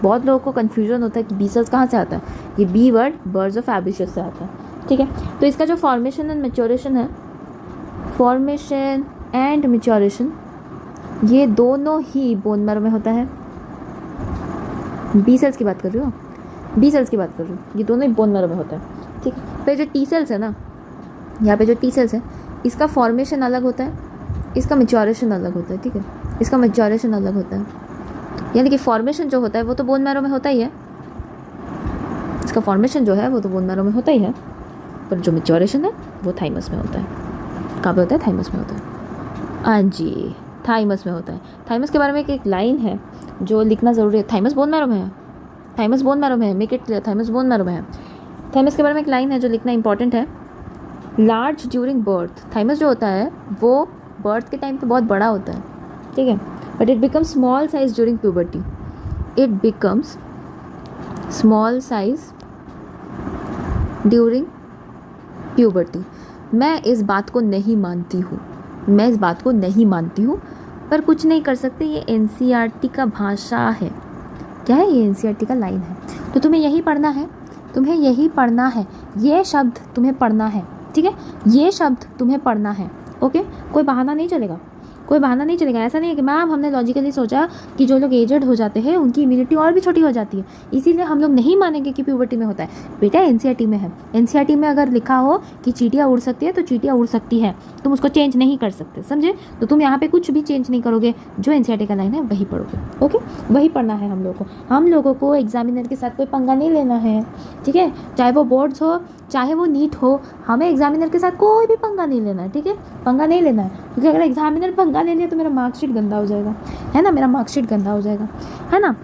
बहुत लोगों को कन्फ्यूजन होता है कि बी सेल्स कहाँ से आता है। ये बी वर्ड बर्ड्स ऑफ फैब्रिसस से आता है। ठीक है, तो इसका जो फॉर्मेशन एंड मैच्योरेशन है, फॉर्मेशन एंड मैच्योरेशन ये दोनों ही बोन मैरो में होता है। बी सेल्स की बात कर रही हूँ, बी सेल्स की बात कर रही हूँ, ये दोनों ही बोन मैरो में होता है। ठीक है, तो जो टी सेल्स है ना, यहाँ पे जो टी सेल्स है, इसका फॉर्मेशन अलग होता है, इसका मैच्योरेशन अलग होता है। ठीक है, इसका मैच्योरेशन अलग होता है, यानी कि फॉर्मेशन जो होता है वो तो बोन मैरो में होता ही है, इसका फॉर्मेशन जो है वो तो बोन मैरो में होता ही है, पर जो मैच्योरेशन है वो थाइमस में होता है। कहाँ पे होता है? थाइमस में होता है। हाँ जी, थाइमस में होता है। थाइमस के बारे में एक लाइन है जो लिखना ज़रूरी है। थाइमस बोन मैरो में है, थाइमस बोन मैरो में है, make it clear, thymus bone marrow में है। थाइमस के बारे में एक लाइन है जो लिखना इंपॉर्टेंट है। लार्ज ड्यूरिंग बर्थ, थाइमस जो होता है वो बर्थ के टाइम पे बहुत बड़ा होता है। ठीक है, but it becomes small size during puberty, it becomes small size during puberty. मैं इस बात को नहीं मानती हूँ, मैं इस बात को नहीं मानती हूँ, पर कुछ नहीं कर सकते। ये एनसीईआरटी का भाषा है। क्या है? ये एनसीईआरटी का लाइन है। तो तुम्हें यही पढ़ना है, तुम्हें यही पढ़ना है, ये शब्द तुम्हें पढ़ना है। ठीक है, ये शब्द तुम्हें पढ़ना है। ओके, कोई बहाना नहीं चलेगा, कोई बहाना नहीं चलेगा। ऐसा नहीं है कि मैम हमने लॉजिकली सोचा कि जो लोग एजड हो जाते हैं उनकी इम्यूनिटी और भी छोटी हो जाती है, इसीलिए हम लोग नहीं मानेंगे कि प्यूबर्टी में होता है। बेटा एनसीईआरटी में है, एनसीईआरटी में अगर लिखा हो कि चींटियाँ उड़ सकती है तो चींटियाँ उड़ सकती है, तुम उसको चेंज नहीं कर सकते, समझे? तो तुम यहाँ पे कुछ भी चेंज नहीं करोगे, जो एनसीईआरटी का लाइन है वही पढ़ोगे। ओके, वही पढ़ना है हम लोगों को एग्जामिनर के साथ कोई पंगा नहीं लेना है। ठीक है, चाहे वो बोर्ड्स हो चाहे वो नीट हो, हमें एग्जामिनर के साथ कोई भी पंगा नहीं लेना है। ठीक है, पंगा नहीं लेना है, क्योंकि अगर एग्जामिनर पंगा ले लिया तो मेरा मार्कशीट गंदा हो जाएगा, है ना, मेरा मार्कशीट गंदा हो जाएगा, है ना।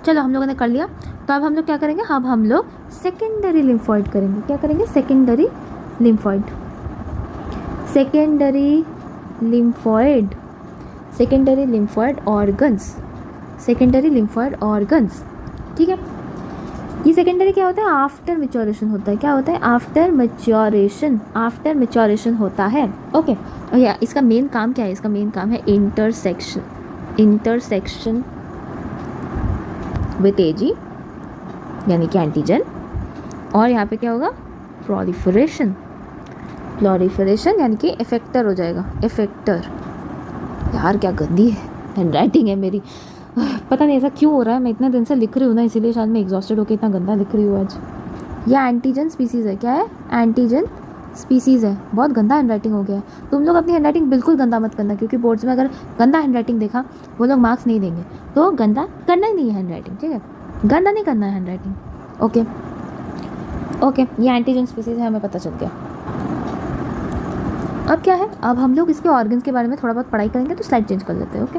चलो हम लोगों ने कर लिया, तो अब हम लोग क्या करेंगे? अब हम लोग सेकेंडरी लिम्फॉइड करेंगे। क्या करेंगे? Secondary lymphoid, secondary lymphoid, secondary lymphoid organs, secondary lymphoid organs. ठीक है, ये सेकेंडरी क्या होता है? आफ्टर मैच्योरेशन होता है। क्या होता है? आफ्टर मैच्योरेशन, आफ्टर मैच्योरेशन होता है। ओके, और या इसका मेन काम क्या है? इसका मेन काम है इंटरसेक्शन, इंटरसेक्शन विद एजी यानी कि एंटीजन, और यहाँ पे क्या होगा? प्रोलिफरेशन, प्लोरिफरेशन यानी कि इफेक्टर हो जाएगा, इफेक्टर। यार क्या गंदी है हैंडराइटिंग है मेरी, पता नहीं ऐसा क्यों हो रहा है। मैं इतने दिन से लिख रही हूँ ना, इसीलिए शायद मैं एग्जॉस्टेड होकर इतना गंदा लिख रही हूँ आज। यह एंटीजन स्पीसीज़ है। क्या है? एंटीजन स्पीसीज़ है। बहुत गंदा हैंडराइटिंग हो गया है। तुम लोग अपनी हैंडराइटिंग बिल्कुल गंदा मत करना, क्योंकि बोर्ड्स में अगर गंदा हैंडराइटिंग देखा वो लोग मार्क्स नहीं देंगे। तो गंदा करना ही नहीं है हैंडराइटिंग, ठीक है, गंदा नहीं करना है हैंडराइटिंग। ओके ओके, ये एंटीजन स्पीसीज़ है, हमें पता चल गया। अब क्या है? अब हम लोग इसके ऑर्गन्स के बारे में थोड़ा बहुत पढ़ाई करेंगे, तो स्लाइड चेंज कर लेते हैं। ओके,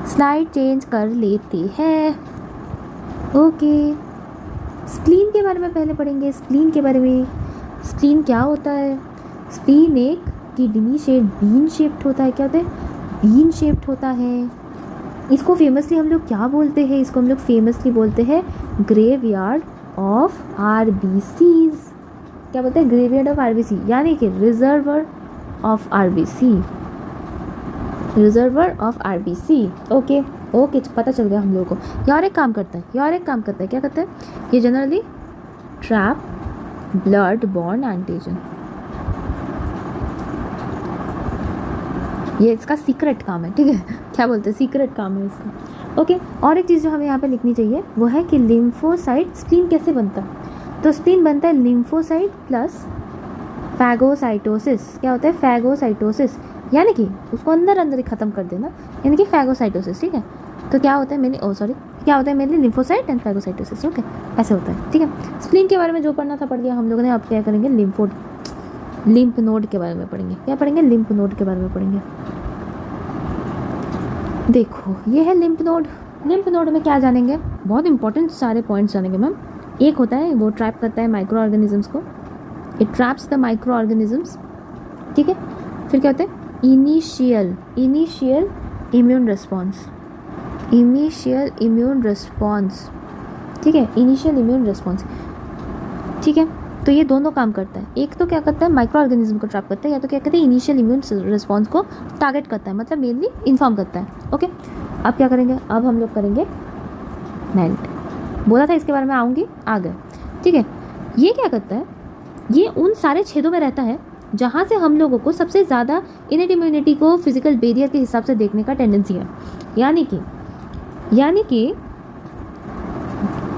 स्लाइड चेंज कर लेते हैं। ओके, स्प्लीन के बारे में पहले पढ़ेंगे। स्प्लीन के बारे में, स्प्लीन क्या होता है? स्प्लीन एक किडनी शेप, बीन शेप्ड होता है। क्या होता है? बीन शेप्ड होता है। इसको फेमसली हम लोग क्या बोलते हैं? इसको हम लोग फेमसली बोलते हैं ग्रेवयार्ड ऑफ आरबीसीज। क्या बोलते हैं? ग्रेवयार्ड ऑफ आरबीसी, यानी कि reservoir of RBC, reservoir of RBC. Okay okay, पता चल गया हम लोगों को। यार एक काम करता है, यार एक काम करता है, क्या करता है? ये generally trap blood born antigen, ये इसका सीक्रेट काम है। ठीक है, क्या बोलते हैं? सीक्रेट काम है इसका। ओके, और एक चीज़ जो हमें यहाँ पे लिखनी चाहिए वो है कि लिम्फोसाइट। स्प्लीन कैसे बनता है? तो स्प्लीन बनता है लिम्फोसाइट प्लस फैगोसाइटोसिस। क्या होता है? फैगोसाइटोसिस, यानी कि उसको अंदर अंदर ही ख़त्म कर देना, यानी कि फैगोसाइटोसिस। ठीक है, तो क्या होता है? क्या होता है mainly? Lymphocyte and phagocytosis. Okay, ऐसे होता है। ठीक है, स्प्लीन के बारे में जो पढ़ना था पढ़ लिया हम लोगों ने। अब क्या करेंगे? लिम्फ नोड के बारे में पढ़ेंगे। क्या पढ़ेंगे? लिम्फ नोड के बारे में पढ़ेंगे। देखो ये है लिम्फ नोड, लिम्फ नोड में क्या जानेंगे, बहुत इंपॉर्टेंट सारे पॉइंट्स जानेंगे मैम। एक होता है वो ट्रैप करता है माइक्रो ऑर्गेनिजम्स को, it traps the micro organisms, ठीक है। फिर क्या होता है, initial immune response, initial immune response, ठीक है, इनिशियल इम्यून रिस्पॉन्स, ठीक है। तो ये दोनों काम करता है, एक तो क्या करता है माइक्रो ऑर्गेनिज्म को ट्रैप करता है, या तो क्या करता है इनिशियल इम्यून रिस्पॉन्स को टारगेट करता है, मतलब मेनली इन्फॉर्म करता है। ओके, अब क्या करेंगे, अब हम लोग करेंगे मेल्ट, बोला था इसके बारे में आऊँगी आगे, ठीक है। ये क्या करता है, ये उन सारे छेदों में रहता है जहाँ से हम लोगों को सबसे ज़्यादा इनेट इम्यूनिटी को फिजिकल बैरियर के हिसाब से देखने का टेंडेंसी है, यानी कि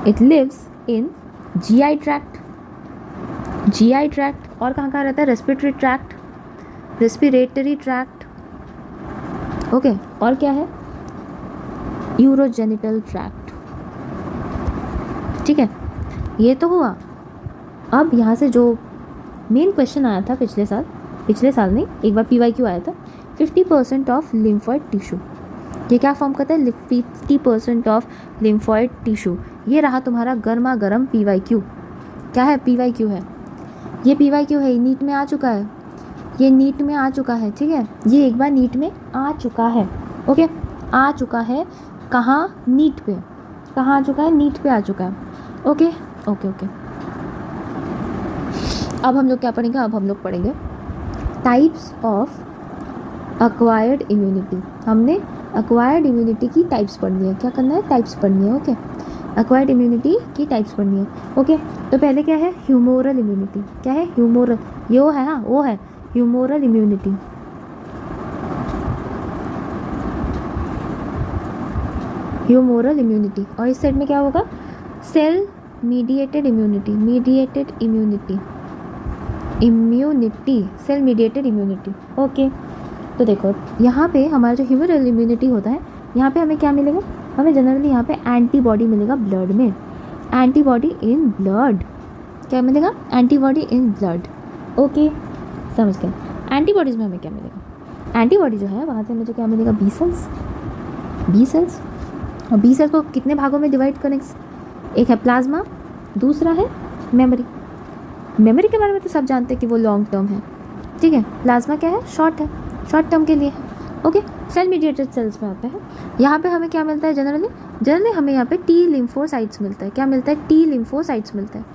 it lives in GI tract, और कहाँ रहता है, रेस्पिरेटरी ट्रैक्ट, ओके, और क्या है, यूरोजेनिटल ट्रैक्ट, ठीक है। ये तो हुआ। अब यहाँ से जो मेन क्वेश्चन आया था पिछले साल नहीं, एक बार PYQ आया था, 50% ऑफ लिम्फॉइड टिश्यू, ये क्या फॉर्म करता है, 50% ऑफ लिम्फॉइड टिश्यू। ये रहा तुम्हारा गर्मा गर्म PYQ, क्या है, PYQ है, ये PYQ है, नीट में आ चुका है, ये नीट में आ चुका है, ठीक है, ये एक बार नीट में आ चुका है, ओके, आ चुका है, कहाँ, नीट पे, कहाँ आ चुका है, नीट पे आ चुका है, ओके ओके ओके। अब हम लोग क्या पढ़ेंगे, अब हम लोग पढ़ेंगे टाइप्स ऑफ अक्वायर्ड इम्यूनिटी। हमने अक्वायर्ड इम्यूनिटी की टाइप्स पढ़नी है, क्या करना है, टाइप्स पढ़नी है, ओके, अक्वायर्ड इम्यूनिटी की टाइप्स पढ़नी है, ओके। तो पहले क्या है, ह्यूमोरल इम्यूनिटी, क्या है, ह्यूमोरल, ये वो है, हाँ वो है ह्यूमोरल इम्यूनिटी, ह्यूमोरल इम्यूनिटी। और इस साइड में क्या होगा, cell mediated immunity, cell mediated immunity, okay. तो देखो यहाँ पे हमारा जो ह्यूमरल इम्यूनिटी होता है, यहाँ पे हमें क्या मिलेगा, हमें जनरली यहाँ पे एंटीबॉडी मिलेगा ब्लड में, एंटीबॉडी इन ब्लड, क्या मिलेगा, एंटीबॉडी इन ब्लड, ओके, समझ गए। एंटीबॉडीज़ में हमें क्या मिलेगा, एंटीबॉडी जो है वहाँ से मुझे क्या मिलेगा, बी सेल्स, और बी सेल्स को कितने भागों में डिवाइड करें, एक है प्लाज्मा, दूसरा है मेमोरी के बारे में तो सब जानते हैं कि वो लॉन्ग टर्म है, ठीक है, प्लाज्मा क्या है, शॉर्ट टर्म के लिए है, ओके। सेल मीडिएटेड सेल्स में आते हैं, यहाँ पे हमें क्या मिलता है, जनरली हमें यहाँ पे T लिम्फोसाइट्स मिलता है, क्या मिलता है, T लिम्फोसाइट्स मिलता है,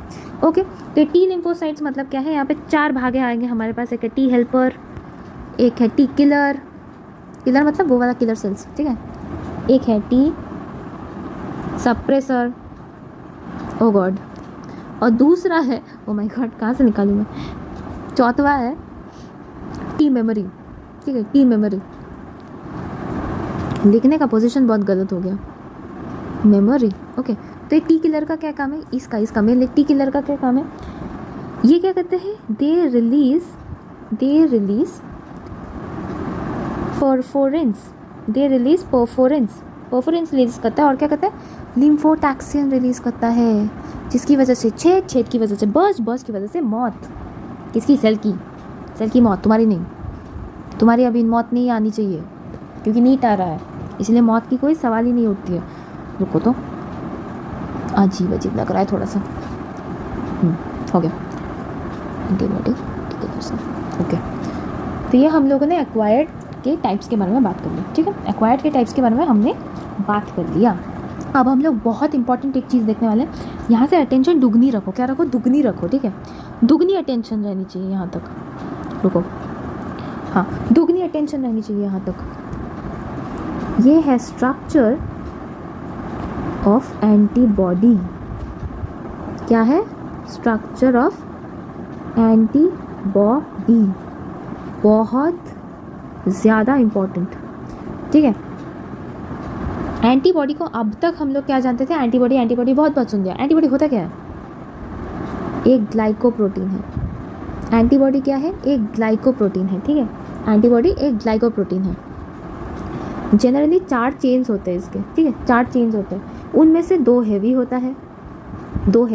ओके। तो T लिम्फोसाइट्स मतलब क्या है, यहाँ पे 4 भागे आएंगे हमारे पास, एक है T हेल्पर, एक है T किलर मतलब वो वाला किलर सेल्स, ठीक है, एक है T सप्रेसर, ओ गॉड, और दूसरा है, ओ माय गॉड कहाँ से निकालूँ मैं, चौथा है T मेमोरी, ठीक है, T मेमोरी, लिखने का पोजीशन बहुत गलत हो गया, मेमोरी, ओके। तो ये T किलर का क्या काम है, इसका मेन T किलर का क्या काम है, ये क्या करते हैं, दे रिलीज परफोरेंस रिलीज करता है, और क्या करता है, लिम्फोटैक्सिन रिलीज करता है, जिसकी वजह से छेद की वजह से, बर्स्ट की वजह से मौत, किसकी, सेल की मौत, तुम्हारी नहीं, तुम्हारी अभी मौत नहीं आनी चाहिए क्योंकि नीट आ रहा है, इसलिए मौत की कोई सवाल ही नहीं उठती है। रुको तो, अजीब लग रहा है थोड़ा सा, हो गया एंटीबॉडी, ठीक है सर, ओके। तो ये हम लोगों ने एक्वायर्ड के टाइप्स के बारे में बात कर ली, ठीक है, एक्वायर्ड के टाइप्स के बारे में हमने बात कर लिया। अब हम लोग बहुत इंपॉर्टेंट एक चीज़ देखने वाले हैं, यहाँ से अटेंशन दुगनी रखो, क्या रखो, दुगनी रखो, ठीक है, दुगनी अटेंशन रहनी चाहिए यहाँ तक, रुको, हाँ दुगनी अटेंशन रहनी चाहिए यहाँ तक। ये है स्ट्रक्चर ऑफ एंटीबॉडी, क्या है, स्ट्रक्चर ऑफ एंटीबॉडी, बहुत ज़्यादा इम्पॉर्टेंट, ठीक है। एंटीबॉडी को अब तक हम लोग क्या जानते थे, एंटीबॉडी बहुत सुन लिया, एंटीबॉडी होता क्या है, एक ग्लाइकोप्रोटीन है, एंटीबॉडी क्या है, एक ग्लाइकोप्रोटीन है, ठीक है, एंटीबॉडी एक ग्लाइकोप्रोटीन है। जनरली 4 चेन्स होते हैं इसके, ठीक है, 4 चेन्स होते हैं, उनमें से 2 हेवी होता है, 2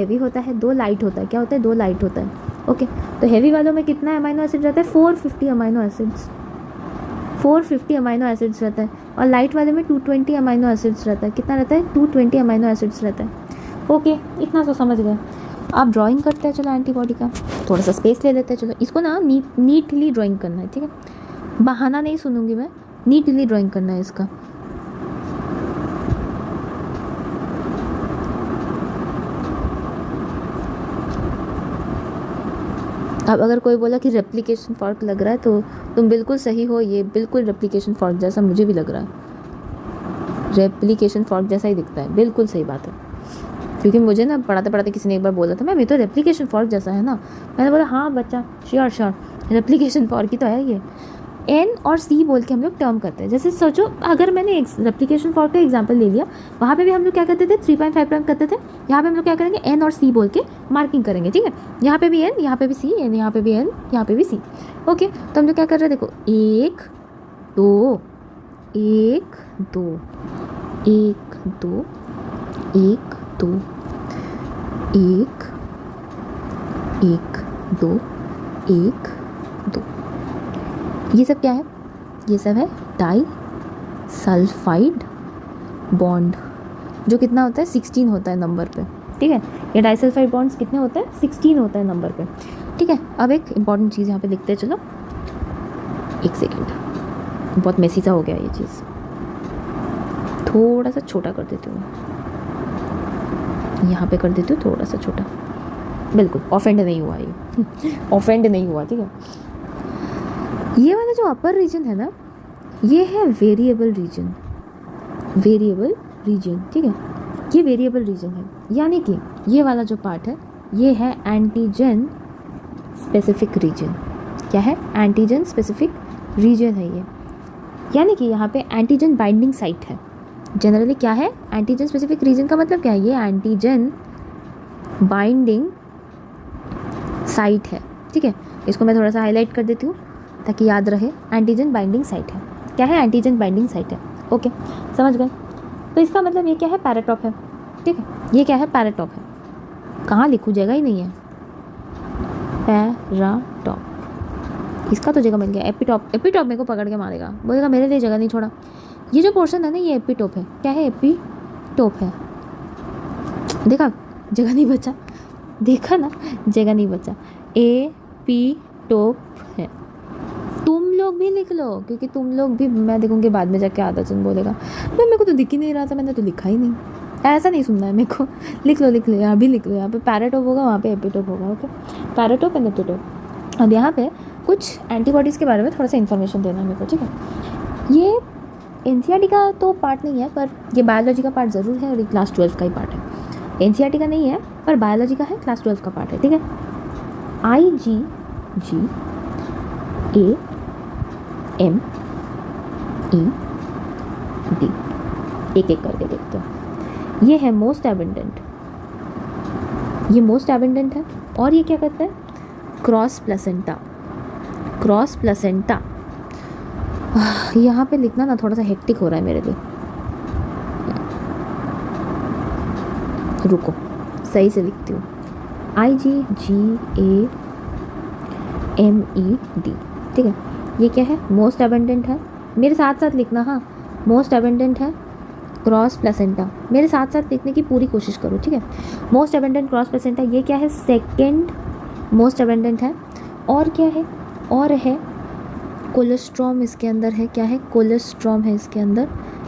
लाइट होता है, क्या होता है, 2 लाइट होता है, ओके। तो हेवी वालों में कितना अमाइनो एसिड रहता है, 450 अमाइनो एसिड्स, 450 अमाइनो एसिड्स रहता है और लाइट वाले में 220 अमाइनो एसिड्स रहता है। कितना रहता है? 220 अमाइनो एसिड्स रहता है। ओके, इतना तो समझ गए। आप ड्राइंग करते हैं चलो एंटीबॉडी का, थोड़ा सा स्पेस ले लेते हैं। चलो इसको ना नीटली ड्राइंग करना है, ठीक है? बहाना नहीं सुनूंगी मैं, नीटली ड्राइंग करना है इसका। अब अगर कोई बोला कि रेप्लिकेशन फॉर्क लग रहा है तो तुम बिल्कुल सही हो, ये बिल्कुल रेप्लिकेशन फॉर्क जैसा मुझे भी लग रहा है। रेप्लिकेशन फॉर्क जैसा ही दिखता है, बिल्कुल सही बात है। क्योंकि मुझे ना पढ़ाते पढ़ाते किसी ने एक बार बोला था, मैम ये तो रेप्लिकेशन फॉर्क जैसा है ना। मैंने बोला हाँ बच्चा, श्योर रेप्लिकेशन फॉर्क ही तो है ये। एन और सी बोल के हम लोग टर्म करते हैं। जैसे सोचो, अगर मैंने एक रेप्लिकेशन फॉर्क का एग्जांपल ले लिया, वहाँ पे भी हम लोग क्या करते थे? 3.5 प्राइम करते थे। यहाँ पे हम लोग क्या करेंगे? एन और सी बोल के मार्किंग करेंगे, ठीक है? यहाँ पे भी एन, यहाँ पे भी सी, एन यहाँ पे भी एन, यहाँ पे भी सी। ओके, तो हम लोग क्या कर रहे हैं? देखो, 1 2 1 2 1 2 1 2 1 1 2 1 2। ये सब क्या है? ये सब है डाई सल्फाइड बॉन्ड, जो कितना होता है? 16 होता है नंबर पे, ठीक है? ये डाई सल्फाइड बॉन्ड्स कितने होते हैं? 16 होता है नंबर पे, ठीक है? अब एक इंपॉर्टेंट चीज़ यहाँ पे लिखते हैं। चलो एक सेकेंड, बहुत मेसी सा हो गया ये चीज़, थोड़ा सा छोटा कर देती हूँ, यहाँ पे कर देती हूँ थोड़ा सा छोटा। बिल्कुल ऑफेंड नहीं हुआ ये ऑफेंड नहीं हुआ, ठीक है? ये वाला जो अपर रीजन है ना, ये है वेरिएबल रीजन, वेरिएबल रीजन, ठीक है? ये वेरिएबल रीजन है, यानी कि ये वाला जो पार्ट है ये है एंटीजन स्पेसिफिक रीजन। क्या है? एंटीजन स्पेसिफिक रीजन है ये, यानी कि यहाँ पे एंटीजन बाइंडिंग साइट है। जनरली क्या है एंटीजन स्पेसिफिक रीजन का मतलब? क्या है? ये एंटीजन बाइंडिंग साइट है, ठीक है? इसको मैं थोड़ा सा हाईलाइट कर देती हूँ ताकि याद रहे। एंटीजन बाइंडिंग साइट है। क्या है? एंटीजन बाइंडिंग साइट है। ओके, समझ गए? तो इसका मतलब ये क्या है? पैराटॉप है, ठीक है? ये क्या है? पैराटॉप है। कहाँ लिखूँ? जगह ही नहीं है। पैराटॉप, इसका तो जगह मिल गया। एपिटॉप, एपिटॉप मेरे को पकड़ के मारेगा, बोलेगा मेरे लिए जगह नहीं छोड़ा। ये जो पोर्शन है ना, ये एपिटॉप है। क्या है? एपिटॉप है। देखा, जगह नहीं बचा। देखा ना, जगह नहीं बचा। एपिटॉप है। तुम लोग भी लिख लो, क्योंकि तुम लोग भी, मैं देखूंगी बाद में जाके आधा चंद बोलेगा मैं, मेरे को तो दिख ही नहीं रहा था, मैंने तो लिखा ही नहीं। ऐसा नहीं सुनना है मेरे को। लिख लो, यहाँ भी लिख लो। यहाँ पे पैराटॉप होगा, वहाँ पे एपिटॉप होगा। Okay, paratope and epitope. अब यहाँ पे कुछ एंटीबॉडीज़ के बारे में थोड़ा सा इन्फॉर्मेशन देना है मेरे को, ठीक है? ये एनसीईआरटी का तो पार्ट नहीं है, पर ये बायोलॉजी का पार्ट ज़रूर है और ये क्लास 12 का ही पार्ट है। एनसीईआरटी का नहीं है पर बायोलॉजी का है, क्लास 12 का पार्ट है, ठीक है? IgG AMED, एक एक करके देखते हैं। ये है मोस्ट एबंडेंट, ये मोस्ट एबंडेंट है। और ये क्या करता है? Cross placenta, cross placenta. यहाँ पे लिखना ना थोड़ा सा हेक्टिक हो रहा है मेरे लिए, रुको सही से लिखती हूँ। IgG AMED, ठीक है? ये क्या है? मोस्ट एबंडेंट है। मेरे साथ साथ लिखना, हाँ, मोस्ट एबंडेंट है, क्रॉस प्लेसेंटा। मेरे साथ साथ लिखने की पूरी कोशिश करो, ठीक है? Most abundant cross placenta. ये क्या है? सेकंड मोस्ट एबंडेंट है। और क्या है? और है कोलेस्ट्रॉम इसके अंदर है। क्या है? कोलेस्ट्रॉम है इसके अंदर,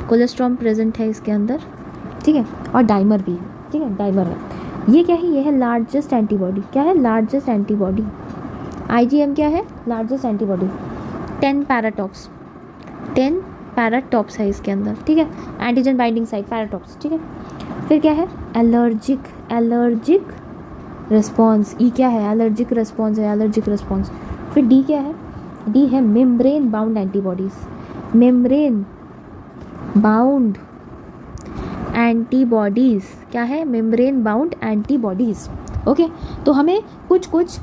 कोलेस्ट्रॉम प्रेजेंट है इसके अंदर, ठीक है? और डाइमर भी है, ठीक है? डाइमर है। ये क्या है? ये है लार्जेस्ट एंटीबॉडी। क्या है? Largest antibody. IgM क्या है? Largest antibody. 10 पैराटॉप्स, 10 पैराटॉप्स है इसके अंदर, ठीक है? एंटीजन बाइंडिंग साइट, पैराटॉप्स, ठीक है? फिर क्या है? Allergic, allergic response. ई क्या है? एलर्जिक रिस्पॉन्स है, एलर्जिक रिस्पॉन्स। फिर डी क्या है? डी है membrane bound antibodies, membrane bound antibodies. क्या है? Membrane bound antibodies. ओके, तो हमें कुछ कुछ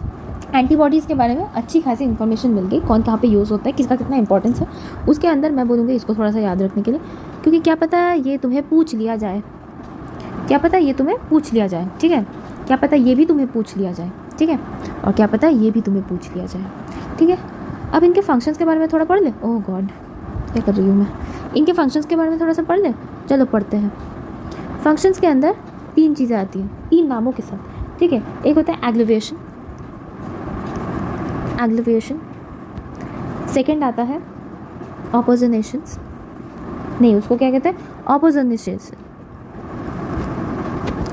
एंटीबॉडीज़ के बारे में अच्छी खासी इन्फॉर्मेशन मिल गई, कौन कहाँ पे यूज़ होता है, किसका कितना इंपॉर्टेंस है। उसके अंदर मैं बोलूँगी इसको थोड़ा सा याद रखने के लिए, क्योंकि क्या पता ये तुम्हें पूछ लिया जाए, क्या पता ये तुम्हें पूछ लिया जाए, ठीक है? क्या पता ये भी तुम्हें पूछ लिया जाए, ठीक है? और क्या पता ये भी तुम्हें पूछ लिया जाए, ठीक है? अब इनके फंक्शंस के बारे में थोड़ा पढ़ ले। ओह गॉड, क्या कर रही हूँ मैं? इनके फंक्शंस के बारे में थोड़ा सा पढ़ लें। चलो पढ़ते हैं। फंक्शंस के अंदर 3 चीज़ें आती हैं 3 नामों के साथ, ठीक है। एक होता है एग्लोविएशन, सेकंड आता है ऑपोजिनेशंस, नहीं उसको क्या कहते हैं, ऑपोजिनेशंस,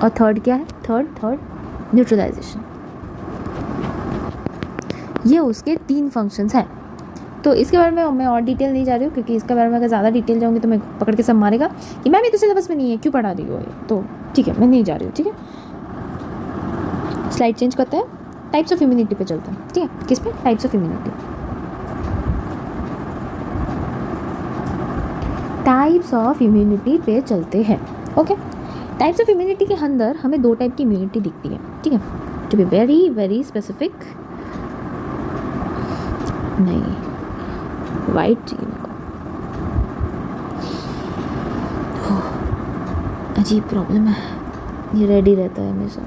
और थर्ड क्या है, थर्ड न्यूट्रलाइजेशन। ये उसके 3 फंक्शंस हैं। तो इसके बारे में मैं और डिटेल नहीं जा रही हूँ, क्योंकि इसके बारे में अगर ज़्यादा डिटेल जाऊँगी तो मैं पकड़ के सब मारेगा कि मैम ये तो सिलेबस में नहीं है, क्यों पढ़ा रही हो ये। तो ठीक है, मैं नहीं जा रही हूँ, ठीक है। स्लाइड चेंज करते हैं, टाइप्स ऑफ इम्यूनिटी पे चलते हैं, ठीक है। किस पे? Types of immunity. Types of immunity पे चलते हैं, ओके। टाइप्स ऑफ इम्यूनिटी के अंदर हमें 2 टाइप की इम्यूनिटी दिखती है, ठीक है। To be very very specific, नहीं वाइट चाहिए मेरे को, अजीब प्रॉब्लम है, ये रेडी रहता है हमेशा।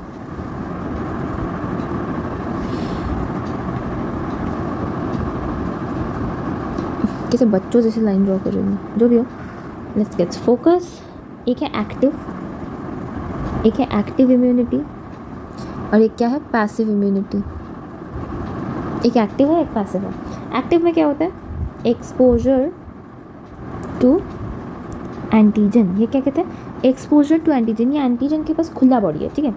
कैसे बच्चों जैसे लाइन ड्रॉ कर रही हूँ मैं, जो भी हो। Let's get focus. एक है एक्टिव इम्यूनिटी, और एक क्या है, पैसिव इम्यूनिटी। एक एक्टिव है, एक पैसिव है। एक्टिव में क्या होता है, एक्सपोजर टू एंटीजन। ये क्या कहते हैं, एक्सपोजर टू एंटीजन। ये एंटीजन के पास खुला बॉडी है, ठीक है।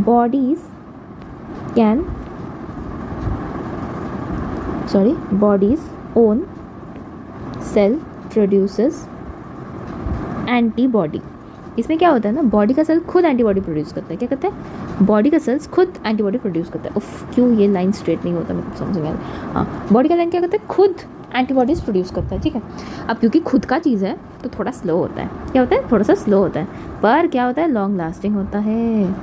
Body's own cell produces antibody. इसमें क्या होता है ना, बॉडी का सेल खुद एंटीबॉडी प्रोड्यूस करता है। क्या कहते हैं, बॉडी का सेल्स खुद एंटीबॉडी प्रोड्यूस करता है। उफ, क्यों ये लाइन स्ट्रेट नहीं होता, मेरे को समझ में आ रहा। हाँ, बॉडी का लाइन क्या करता है, खुद एंटीबॉडीज प्रोड्यूस करता है, ठीक है। अब क्योंकि खुद का चीज़ है तो थोड़ा स्लो होता है। क्या होता है, थोड़ा सा स्लो होता है, पर क्या होता है, लॉन्ग लास्टिंग होता है।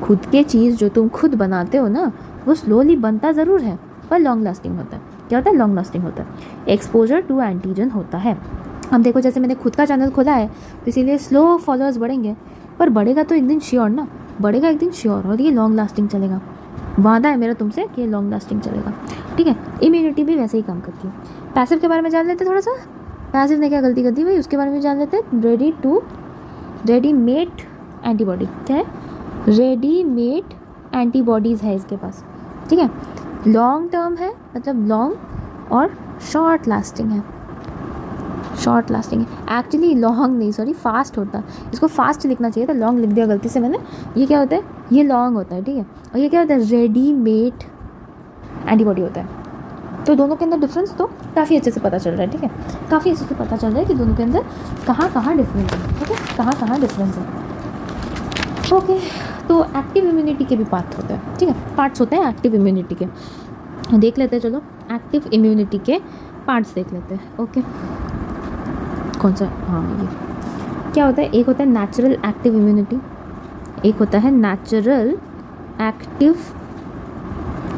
खुद के चीज़ जो तुम खुद बनाते हो ना, वो स्लोली बनता ज़रूर है पर लॉन्ग लास्टिंग होता है। क्या होता है, लॉन्ग लास्टिंग होता है। एक्सपोजर टू एंटीजन होता है। अब देखो, जैसे मैंने खुद का चैनल खोला है तो इसीलिए स्लो फॉलोअर्स बढ़ेंगे, पर बढ़ेगा तो एक दिन श्योर ना, बढ़ेगा एक दिन श्योर, और ये लॉन्ग लास्टिंग चलेगा। वादा है मेरा तुमसे कि ये लॉन्ग लास्टिंग चलेगा, ठीक है। इम्यूनिटी भी वैसे ही काम करती है। पैसिव के बारे में जान लेते हैं थोड़ा सा। पैसिव ने क्या गलती कर दी भाई, उसके बारे में जान लेते हैं। Readymade antibody. क्या है, रेडीमेड एंटीबॉडीज़ है इसके पास, ठीक है। लॉन्ग टर्म है, मतलब लॉन्ग, और शॉर्ट लास्टिंग है। शॉर्ट लास्टिंग है एक्चुअली, लॉन्ग नहीं, सॉरी, फास्ट होता है। इसको फास्ट लिखना चाहिए था, लॉन्ग लिख दिया गलती से मैंने। ये क्या होता है, ये लॉन्ग होता है, ठीक है। और ये क्या होता है, रेडीमेड एंटीबॉडी होता है। तो दोनों के अंदर डिफरेंस तो काफ़ी अच्छे से पता चल रहा है, ठीक है। काफ़ी अच्छे से पता चल रहा है कि दोनों के अंदर कहाँ डिफरेंस है, ठीक है, कहाँ डिफरेंस है, ओके। तो एक्टिव इम्यूनिटी के भी पार्ट होते हैं, ठीक है, पार्ट्स होते हैं एक्टिव इम्यूनिटी के। देख लेते हैं, चलो एक्टिव इम्यूनिटी के पार्ट्स देख लेते हैं, ओके। कौन सा, हाँ ये क्या होता है, एक होता है नेचुरल एक्टिव इम्यूनिटी, एक होता है नेचुरल एक्टिव